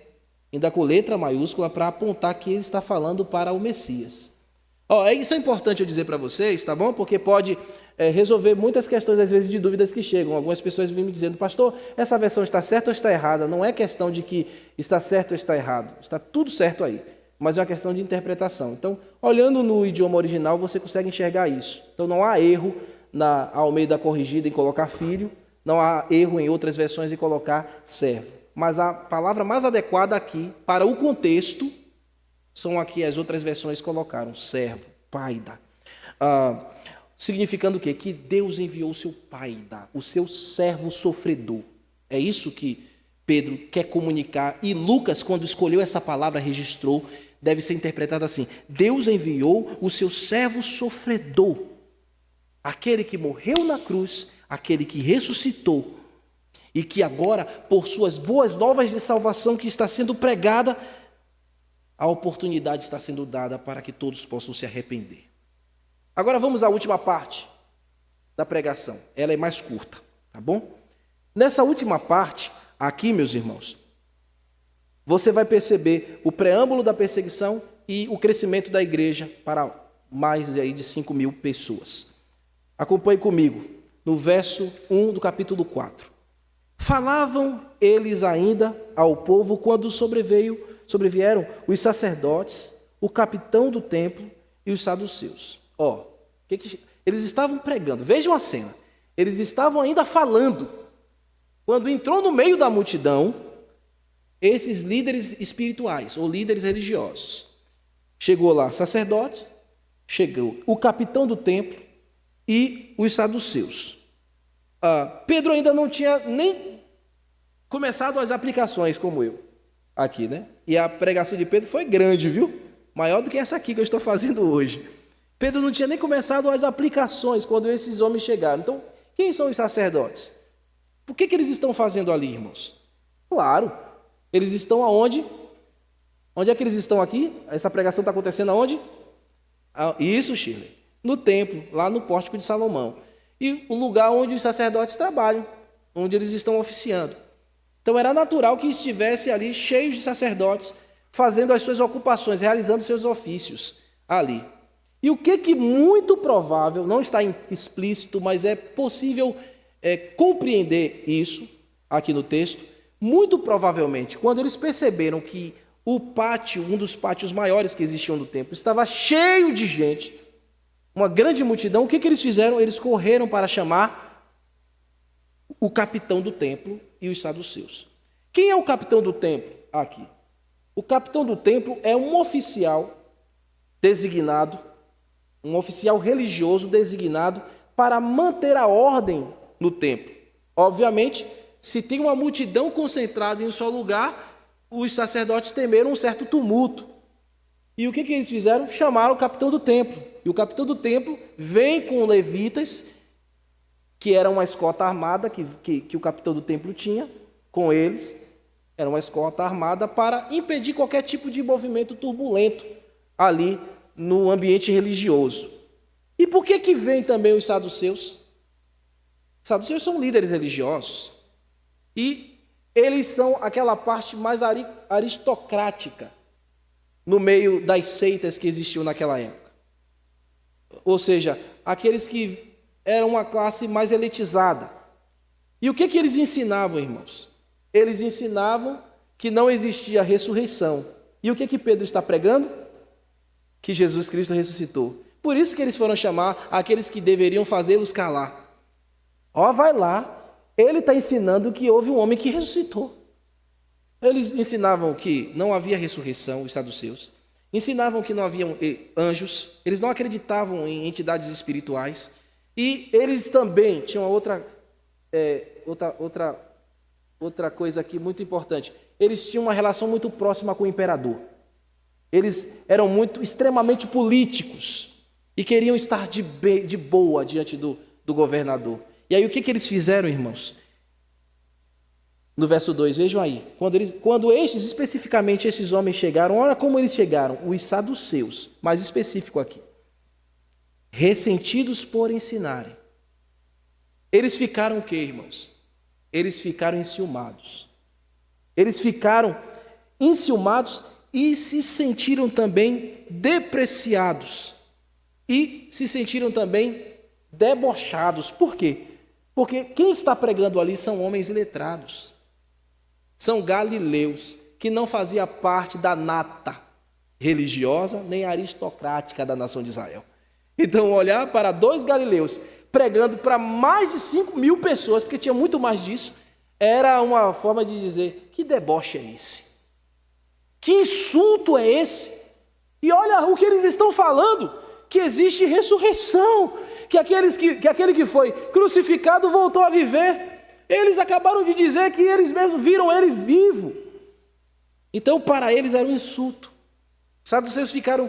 ainda com letra maiúscula, para apontar que ele está falando para o Messias. Isso é importante eu dizer para vocês, tá bom? Porque pode resolver muitas questões, às vezes, de dúvidas que chegam. Algumas pessoas vêm me dizendo, pastor, essa versão está certa ou está errada? Não é questão de que está certo ou está errado. Está tudo certo aí. Mas é uma questão de interpretação. Então, olhando no idioma original, você consegue enxergar isso. Então, não há erro na Almeida Corrigida em colocar filho, não há erro em outras versões em colocar servo. Mas a palavra mais adequada aqui, para o contexto, são aqui as outras versões colocaram, servo, paida. Significando o quê? Que Deus enviou o seu paida, o seu servo sofredor. É isso que Pedro quer comunicar. E Lucas, quando escolheu essa palavra, registrou, deve ser interpretado assim: Deus enviou o seu servo sofredor, aquele que morreu na cruz, aquele que ressuscitou, e que agora, por suas boas novas de salvação que está sendo pregada, a oportunidade está sendo dada para que todos possam se arrepender. Agora vamos à última parte da pregação. Ela é mais curta, tá bom? Nessa última parte, aqui, meus irmãos, você vai perceber o preâmbulo da perseguição e o crescimento da igreja para mais de 5 mil pessoas. Acompanhe comigo, no verso 1 do capítulo 4. Falavam eles ainda ao povo quando sobrevieram os sacerdotes, o capitão do templo e os saduceus. Eles estavam pregando, vejam a cena, eles estavam ainda falando, quando entrou no meio da multidão, esses líderes espirituais, ou líderes religiosos. Chegou lá sacerdotes, chegou o capitão do templo e os saduceus. Pedro ainda não tinha nem começado as aplicações, como eu, aqui, né? E a pregação de Pedro foi grande, viu? Maior do que essa aqui que eu estou fazendo hoje. Pedro não tinha nem começado as aplicações quando esses homens chegaram. Então, quem são os sacerdotes? O que eles estão fazendo ali, irmãos? Claro, eles estão aonde? Onde é que eles estão aqui? Essa pregação está acontecendo aonde? Isso, Shirley. No templo, lá no Pórtico de Salomão. E o lugar onde os sacerdotes trabalham, onde eles estão oficiando. Então, era natural que estivesse ali cheio de sacerdotes, fazendo as suas ocupações, realizando seus ofícios ali. E o que muito provável, não está explícito, mas é possível compreender isso aqui no texto, muito provavelmente, quando eles perceberam que o pátio, um dos pátios maiores que existiam no templo, estava cheio de gente, uma grande multidão, o que eles fizeram? Eles correram para chamar o capitão do templo e os saduceus. Quem é o capitão do templo aqui? O capitão do templo é um oficial designado, um oficial religioso designado para manter a ordem no templo. Obviamente, se tem uma multidão concentrada em um só lugar, os sacerdotes temeram um certo tumulto. E o que eles fizeram? Chamaram o capitão do templo. E o capitão do templo vem com levitas, que era uma escolta armada que o capitão do templo tinha com eles. Era uma escolta armada para impedir qualquer tipo de movimento turbulento ali no ambiente religioso. E por que vem também os saduceus? Os saduceus são líderes religiosos. E eles são aquela parte mais aristocrática no meio das seitas que existiam naquela época. Ou seja, aqueles que eram uma classe mais elitizada. E o que eles ensinavam, irmãos? Eles ensinavam que não existia ressurreição. E o que Pedro está pregando? Que Jesus Cristo ressuscitou. Por isso que eles foram chamar aqueles que deveriam fazê-los calar. Ó, vai lá, ele está ensinando que houve um homem que ressuscitou. Eles ensinavam que não havia ressurreição, os saduceus. Ensinavam que não haviam anjos. Eles não acreditavam em entidades espirituais. E eles também tinham outra coisa aqui muito importante. Eles tinham uma relação muito próxima com o imperador. Eles eram extremamente políticos e queriam estar de boa diante do governador. E aí o que eles fizeram, irmãos? No verso 2, vejam aí. Quando especificamente esses homens chegaram, olha como eles chegaram, os saduceus, mais específico aqui. Ressentidos por ensinarem. Eles ficaram o quê, irmãos? Eles ficaram enciumados. Eles ficaram enciumados e se sentiram também depreciados. E se sentiram também debochados. Por quê? Porque quem está pregando ali são homens letrados. São galileus, que não fazia parte da nata religiosa nem aristocrática da nação de Israel. Então, olhar para dois galileus pregando para mais de 5.000 pessoas, porque tinha muito mais disso, era uma forma de dizer, que deboche é esse? Que insulto é esse? E olha o que eles estão falando, que existe ressurreição, que aquele que foi crucificado voltou a viver. Eles acabaram de dizer que eles mesmos viram ele vivo. Então, para eles era um insulto. Os saduceus ficaram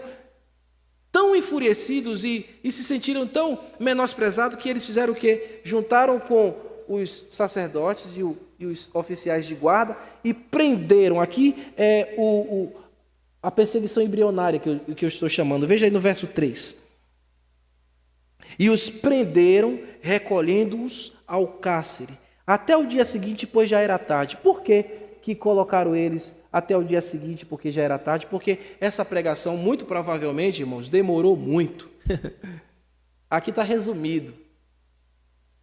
tão enfurecidos e se sentiram tão menosprezados que eles fizeram o quê? Juntaram com os sacerdotes e os oficiais de guarda e prenderam. Aqui a perseguição embrionária que eu estou chamando. Veja aí no verso 3. E os prenderam, recolhendo-os ao cárcere, até o dia seguinte, pois já era tarde. Por que colocaram eles até o dia seguinte, porque já era tarde? Porque essa pregação, muito provavelmente, irmãos, demorou muito. Aqui está resumido.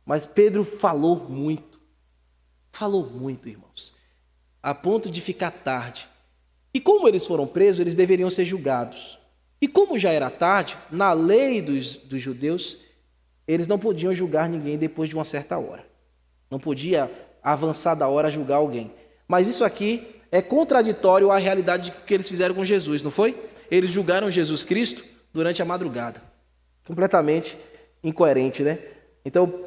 Mas Pedro falou muito, irmãos, a ponto de ficar tarde. E como eles foram presos, eles deveriam ser julgados. E como já era tarde, na lei dos judeus, eles não podiam julgar ninguém depois de uma certa hora. Não podia avançar da hora julgar alguém. Mas isso aqui é contraditório à realidade que eles fizeram com Jesus, não foi? Eles julgaram Jesus Cristo durante a madrugada. Completamente incoerente, né? Então,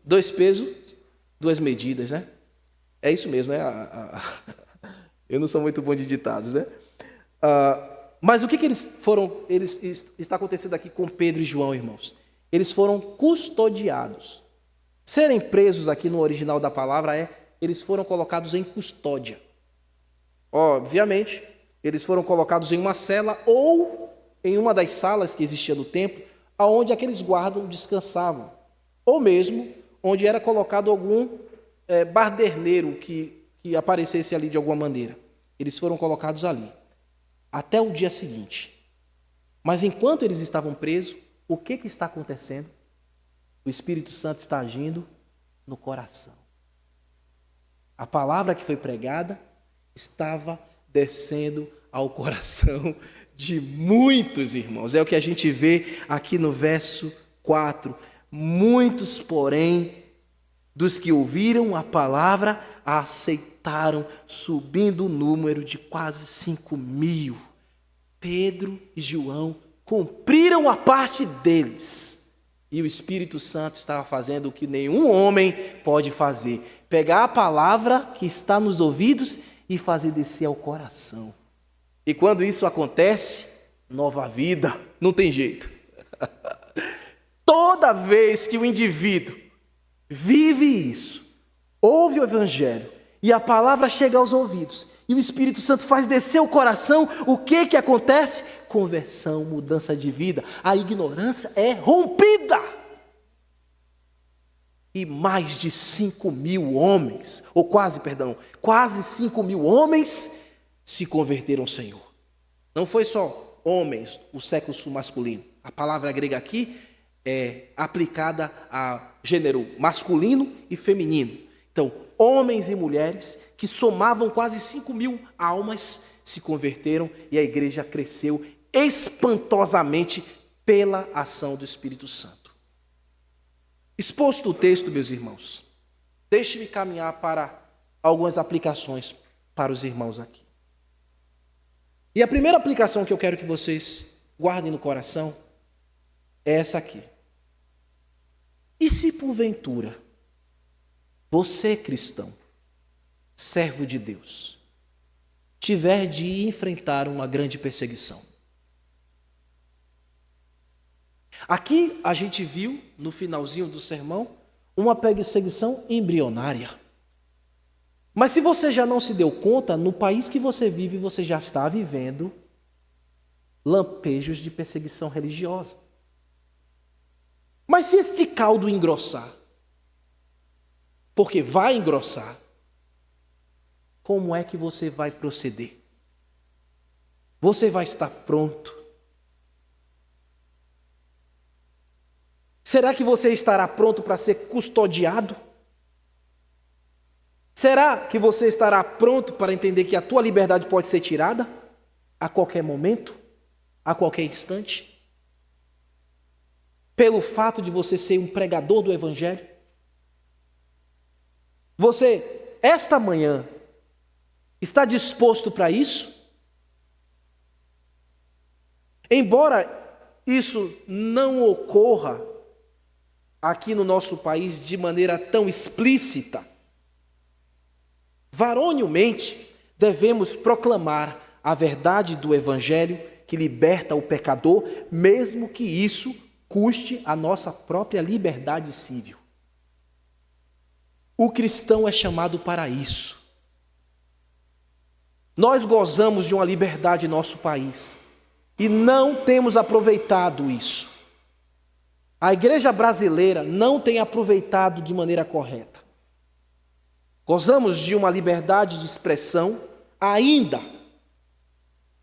2 pesos, 2 medidas, né? É isso mesmo, né? Eu não sou muito bom de ditados, né? Mas o que está acontecendo aqui com Pedro e João, irmãos? Eles foram custodiados. Serem presos aqui no original da palavra eles foram colocados em custódia. Obviamente, eles foram colocados em uma cela ou em uma das salas que existia no templo, onde aqueles guardas descansavam, ou mesmo onde era colocado algum baderneiro que aparecesse ali de alguma maneira. Eles foram colocados ali, até o dia seguinte. Mas enquanto eles estavam presos, o que está acontecendo? O Espírito Santo está agindo no coração. A palavra que foi pregada estava descendo ao coração de muitos irmãos. É o que a gente vê aqui no verso 4. Muitos, porém, dos que ouviram a palavra, a aceitaram, subindo o número de quase 5.000. Pedro e João cumpriram a parte deles. E o Espírito Santo estava fazendo o que nenhum homem pode fazer. Pegar a palavra que está nos ouvidos e fazer descer ao coração. E quando isso acontece, nova vida, não tem jeito. Toda vez que o indivíduo vive isso, ouve o Evangelho, e a palavra chega aos ouvidos, e o Espírito Santo faz descer o coração, o que acontece? conversão, mudança de vida, a ignorância é rompida. E mais de 5.000 homens, quase 5.000 homens se converteram ao Senhor. Não foi só homens, o sexo masculino. A palavra grega aqui é aplicada a gênero masculino e feminino. Então, homens e mulheres que somavam quase 5.000 almas se converteram e a igreja cresceu espantosamente pela ação do Espírito Santo. Exposto o texto, meus irmãos, deixe-me caminhar para algumas aplicações para os irmãos aqui. E a primeira aplicação que eu quero que vocês guardem no coração é essa aqui. E se porventura você, cristão, servo de Deus, tiver de enfrentar uma grande perseguição? Aqui a gente viu, no finalzinho do sermão, uma perseguição embrionária. Mas se você já não se deu conta, no país que você vive, você já está vivendo lampejos de perseguição religiosa. Mas se este caldo engrossar, porque vai engrossar, como é que você vai proceder? Você vai estar pronto? Será que você estará pronto para ser custodiado? Será que você estará pronto para entender que a tua liberdade pode ser tirada a qualquer momento, a qualquer instante? Pelo fato de você ser um pregador do Evangelho? Você, esta manhã, está disposto para isso? Embora isso não ocorra aqui no nosso país de maneira tão explícita, varonilmente devemos proclamar a verdade do Evangelho que liberta o pecador, mesmo que isso custe a nossa própria liberdade civil. O cristão é chamado para isso. Nós gozamos de uma liberdade em nosso país e não temos aproveitado isso. A igreja brasileira não tem aproveitado de maneira correta. Gozamos de uma liberdade de expressão ainda,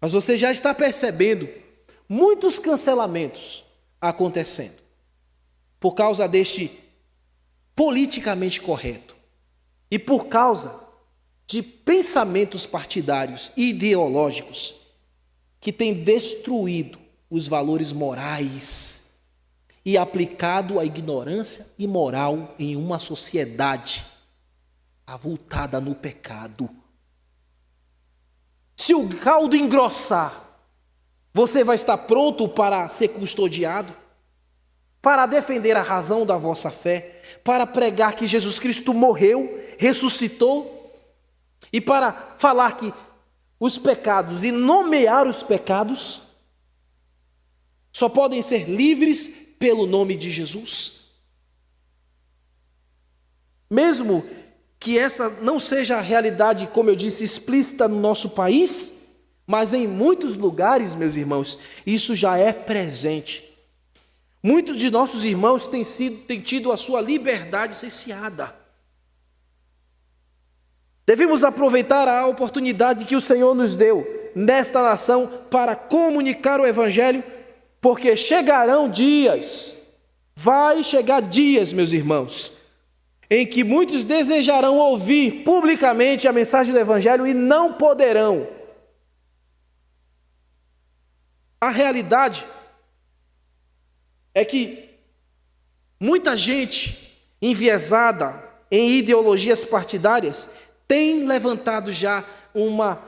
mas você já está percebendo muitos cancelamentos acontecendo por causa deste politicamente correto e por causa de pensamentos partidários e ideológicos que têm destruído os valores morais e aplicado a ignorância imoral em uma sociedade avultada no pecado. Se o caldo engrossar, você vai estar pronto para ser custodiado, para defender a razão da vossa fé, para pregar que Jesus Cristo morreu, ressuscitou, e para falar que os pecados e nomear os pecados só podem ser livres pelo nome de Jesus? Mesmo que essa não seja a realidade, como eu disse, explícita no nosso país, mas em muitos lugares, meus irmãos, isso já é presente. Muitos de nossos irmãos têm tido a sua liberdade cerceada. Devemos aproveitar a oportunidade que o Senhor nos deu nesta nação para comunicar o Evangelho, porque chegarão dias, vai chegar dias, meus irmãos, em que muitos desejarão ouvir publicamente a mensagem do Evangelho e não poderão. A realidade é que muita gente enviesada em ideologias partidárias tem levantado já uma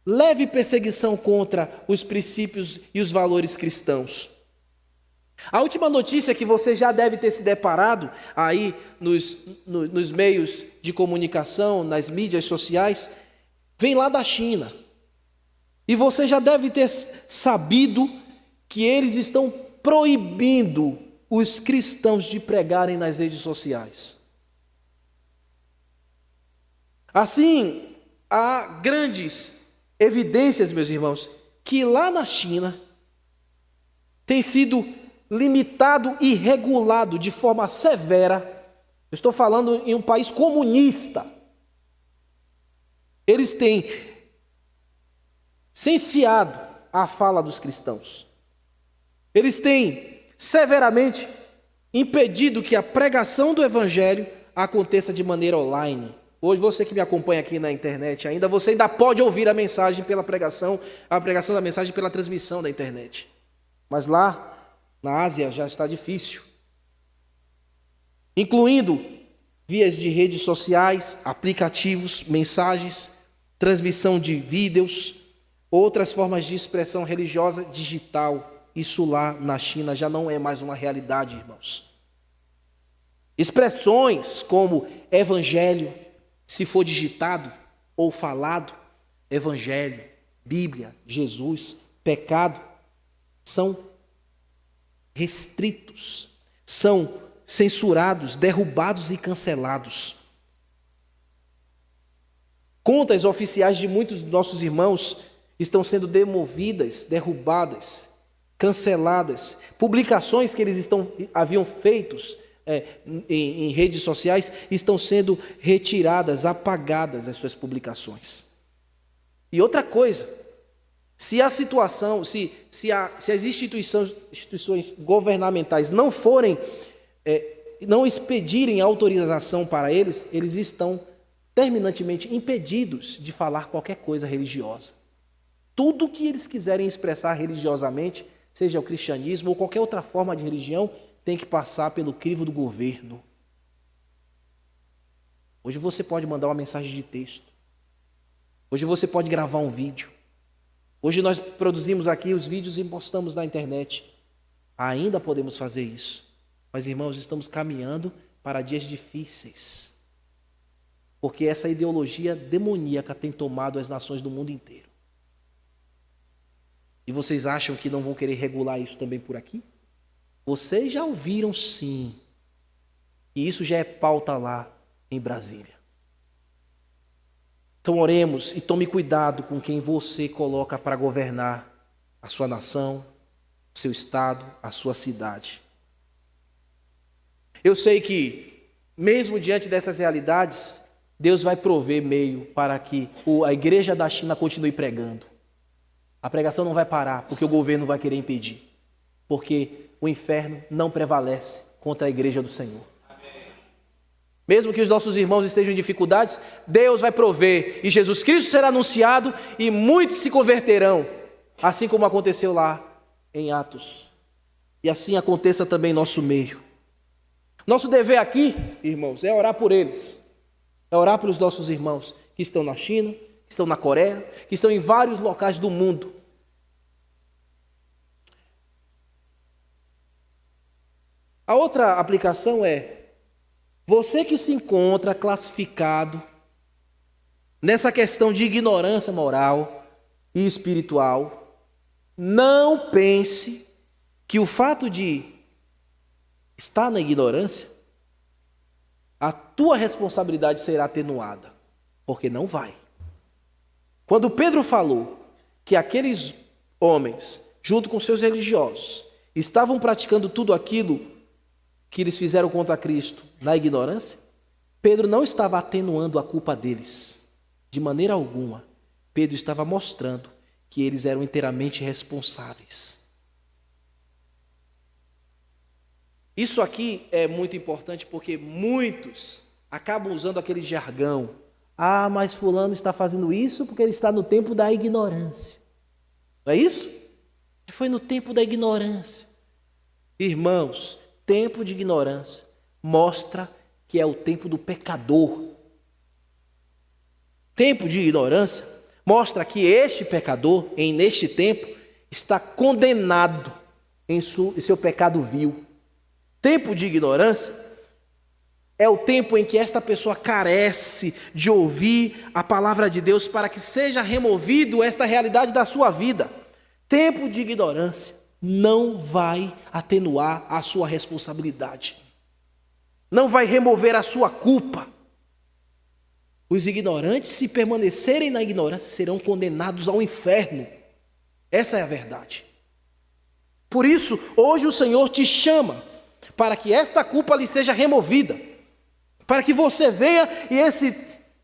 leve perseguição contra os princípios e os valores cristãos. A última notícia que você já deve ter se deparado aí nos meios de comunicação, nas mídias sociais, vem lá da China. E você já deve ter sabido que eles estão proibindo os cristãos de pregarem nas redes sociais. Assim, há grandes evidências, meus irmãos, que lá na China tem sido limitado e regulado de forma severa. Eu estou falando em um país comunista. Eles têm censurado a fala dos cristãos. Eles têm severamente impedido que a pregação do evangelho aconteça de maneira online. Hoje, você que me acompanha aqui na internet ainda, você ainda pode ouvir a mensagem pela pregação, a pregação da mensagem pela transmissão da internet. Mas lá na Ásia já está difícil. Incluindo vias de redes sociais, aplicativos, mensagens, transmissão de vídeos, outras formas de expressão religiosa digital. Isso lá na China já não é mais uma realidade, irmãos. Expressões como evangelho, se for digitado ou falado, evangelho, Bíblia, Jesus, pecado, são restritos, são censurados, derrubados e cancelados. Contas oficiais de muitos dos nossos irmãos estão sendo demovidas, derrubadas, canceladas. Publicações que eles haviam feitos em redes sociais estão sendo retiradas, apagadas as suas publicações. E outra coisa, se a situação, se as instituições governamentais não expedirem autorização para eles, eles estão terminantemente impedidos de falar qualquer coisa religiosa. Tudo que eles quiserem expressar religiosamente, seja o cristianismo ou qualquer outra forma de religião, tem que passar pelo crivo do governo. Hoje você pode mandar uma mensagem de texto. Hoje você pode gravar um vídeo. Hoje nós produzimos aqui os vídeos e postamos na internet. Ainda podemos fazer isso. Mas, irmãos, estamos caminhando para dias difíceis. Porque essa ideologia demoníaca tem tomado as nações do mundo inteiro. E vocês acham que não vão querer regular isso também por aqui? Vocês já ouviram, sim, e isso já é pauta lá em Brasília. Então oremos e tome cuidado com quem você coloca para governar a sua nação, o seu estado, a sua cidade. Eu sei que, mesmo diante dessas realidades, Deus vai prover meio para que a igreja da China continue pregando. A pregação não vai parar, porque o governo vai querer impedir. Porque o inferno não prevalece contra a igreja do Senhor. Amém. Mesmo que os nossos irmãos estejam em dificuldades, Deus vai prover, e Jesus Cristo será anunciado, e muitos se converterão, assim como aconteceu lá em Atos. E assim aconteça também em nosso meio. Nosso dever aqui, irmãos, é orar por eles. É orar pelos nossos irmãos que estão na China, que estão na Coreia, que estão em vários locais do mundo. A outra aplicação é, você que se encontra classificado nessa questão de ignorância moral e espiritual, não pense que o fato de estar na ignorância, a tua responsabilidade será atenuada, porque não vai. Quando Pedro falou que aqueles homens, junto com seus religiosos, estavam praticando tudo aquilo que eles fizeram contra Cristo na ignorância, Pedro não estava atenuando a culpa deles, de maneira alguma. Pedro estava mostrando que eles eram inteiramente responsáveis. Isso aqui é muito importante porque muitos acabam usando aquele jargão. Ah, mas fulano está fazendo isso porque ele está no tempo da ignorância. Não é isso? Foi no tempo da ignorância. Irmãos, tempo de ignorância mostra que é o tempo do pecador. Tempo de ignorância mostra que este pecador, neste tempo, está condenado em seu pecado vil. Tempo de ignorância é o tempo em que esta pessoa carece de ouvir a palavra de Deus para que seja removido esta realidade da sua vida. Tempo de ignorância não vai atenuar a sua responsabilidade. Não vai remover a sua culpa. Os ignorantes, se permanecerem na ignorância, serão condenados ao inferno. Essa é a verdade. Por isso, hoje o Senhor te chama para que esta culpa lhe seja removida, para que você venha e esse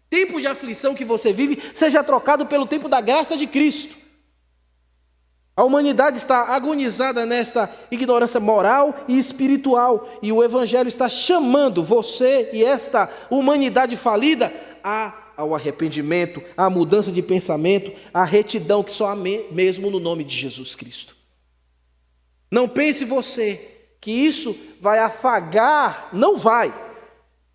tempo de aflição que você vive seja trocado pelo tempo da graça de Cristo. A humanidade está agonizada nesta ignorância moral e espiritual, e o Evangelho está chamando você e esta humanidade falida ao arrependimento, à mudança de pensamento, à retidão que só há mesmo no nome de Jesus Cristo. Não pense você que isso vai afagar, não vai,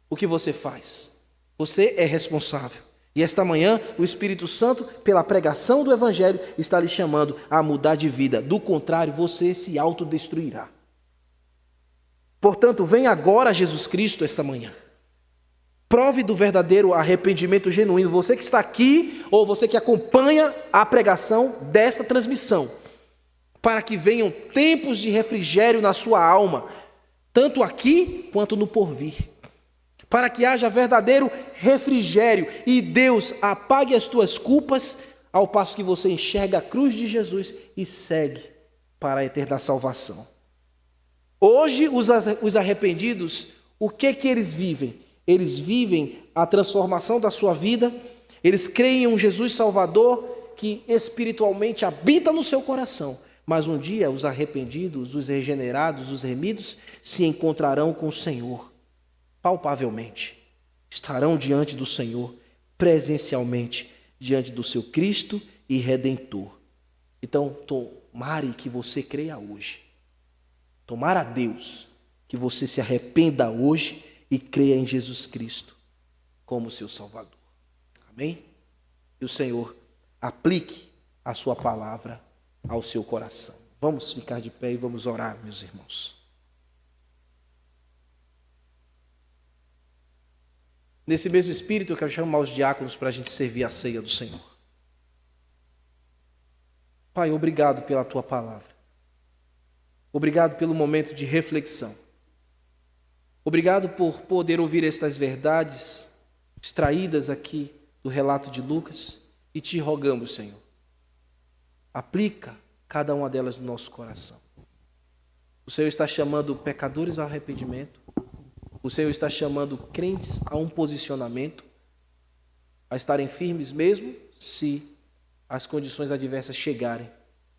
o que você faz. Você é responsável. E esta manhã, o Espírito Santo, pela pregação do Evangelho, está lhe chamando a mudar de vida. Do contrário, você se autodestruirá. Portanto, vem agora a Jesus Cristo esta manhã. Prove do verdadeiro arrependimento genuíno. Você que está aqui, ou você que acompanha a pregação desta transmissão, para que venham tempos de refrigério na sua alma, tanto aqui quanto no porvir. Para que haja verdadeiro refrigério e Deus apague as tuas culpas, ao passo que você enxerga a cruz de Jesus e segue para a eterna salvação. Hoje, os arrependidos, o que eles vivem? Eles vivem a transformação da sua vida, eles creem em um Jesus Salvador que espiritualmente habita no seu coração. Mas um dia os arrependidos, os regenerados, os remidos se encontrarão com o Senhor, palpavelmente. Estarão diante do Senhor, presencialmente, diante do seu Cristo e Redentor. Então, tomare que você creia hoje. Tomara a Deus que você se arrependa hoje e creia em Jesus Cristo como seu Salvador. Amém? E o Senhor aplique a sua palavra ao seu coração. Vamos ficar de pé e vamos orar, meus irmãos. Nesse mesmo espírito, eu quero chamar os diáconos para a gente servir a ceia do Senhor. Pai, obrigado pela tua palavra. Obrigado pelo momento de reflexão. Obrigado por poder ouvir estas verdades extraídas aqui do relato de Lucas e te rogamos, Senhor, aplica cada uma delas no nosso coração. O Senhor está chamando pecadores ao arrependimento. O Senhor está chamando crentes a um posicionamento, a estarem firmes mesmo se as condições adversas chegarem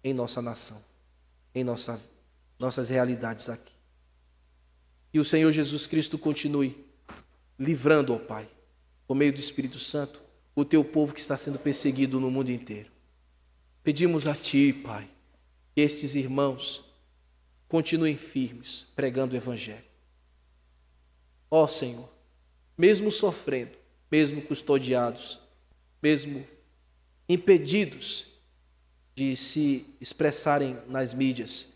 em nossa nação, em nossas realidades aqui. Que o Senhor Jesus Cristo continue livrando, ó Pai, por meio do Espírito Santo, o teu povo que está sendo perseguido no mundo inteiro. Pedimos a Ti, Pai, que estes irmãos continuem firmes, pregando o Evangelho. Ó Senhor, mesmo sofrendo, mesmo custodiados, mesmo impedidos de se expressarem nas mídias,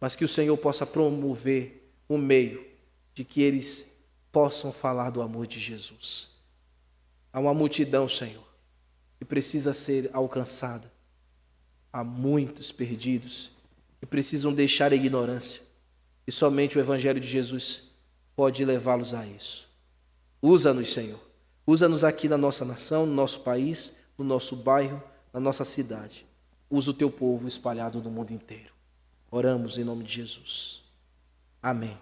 mas que o Senhor possa promover um meio de que eles possam falar do amor de Jesus. Há uma multidão, Senhor, que precisa ser alcançada. Há muitos perdidos que precisam deixar a ignorância. E somente o Evangelho de Jesus pode levá-los a isso. Usa-nos, Senhor. Usa-nos aqui na nossa nação, no nosso país, no nosso bairro, na nossa cidade. Usa o teu povo espalhado no mundo inteiro. Oramos em nome de Jesus. Amém.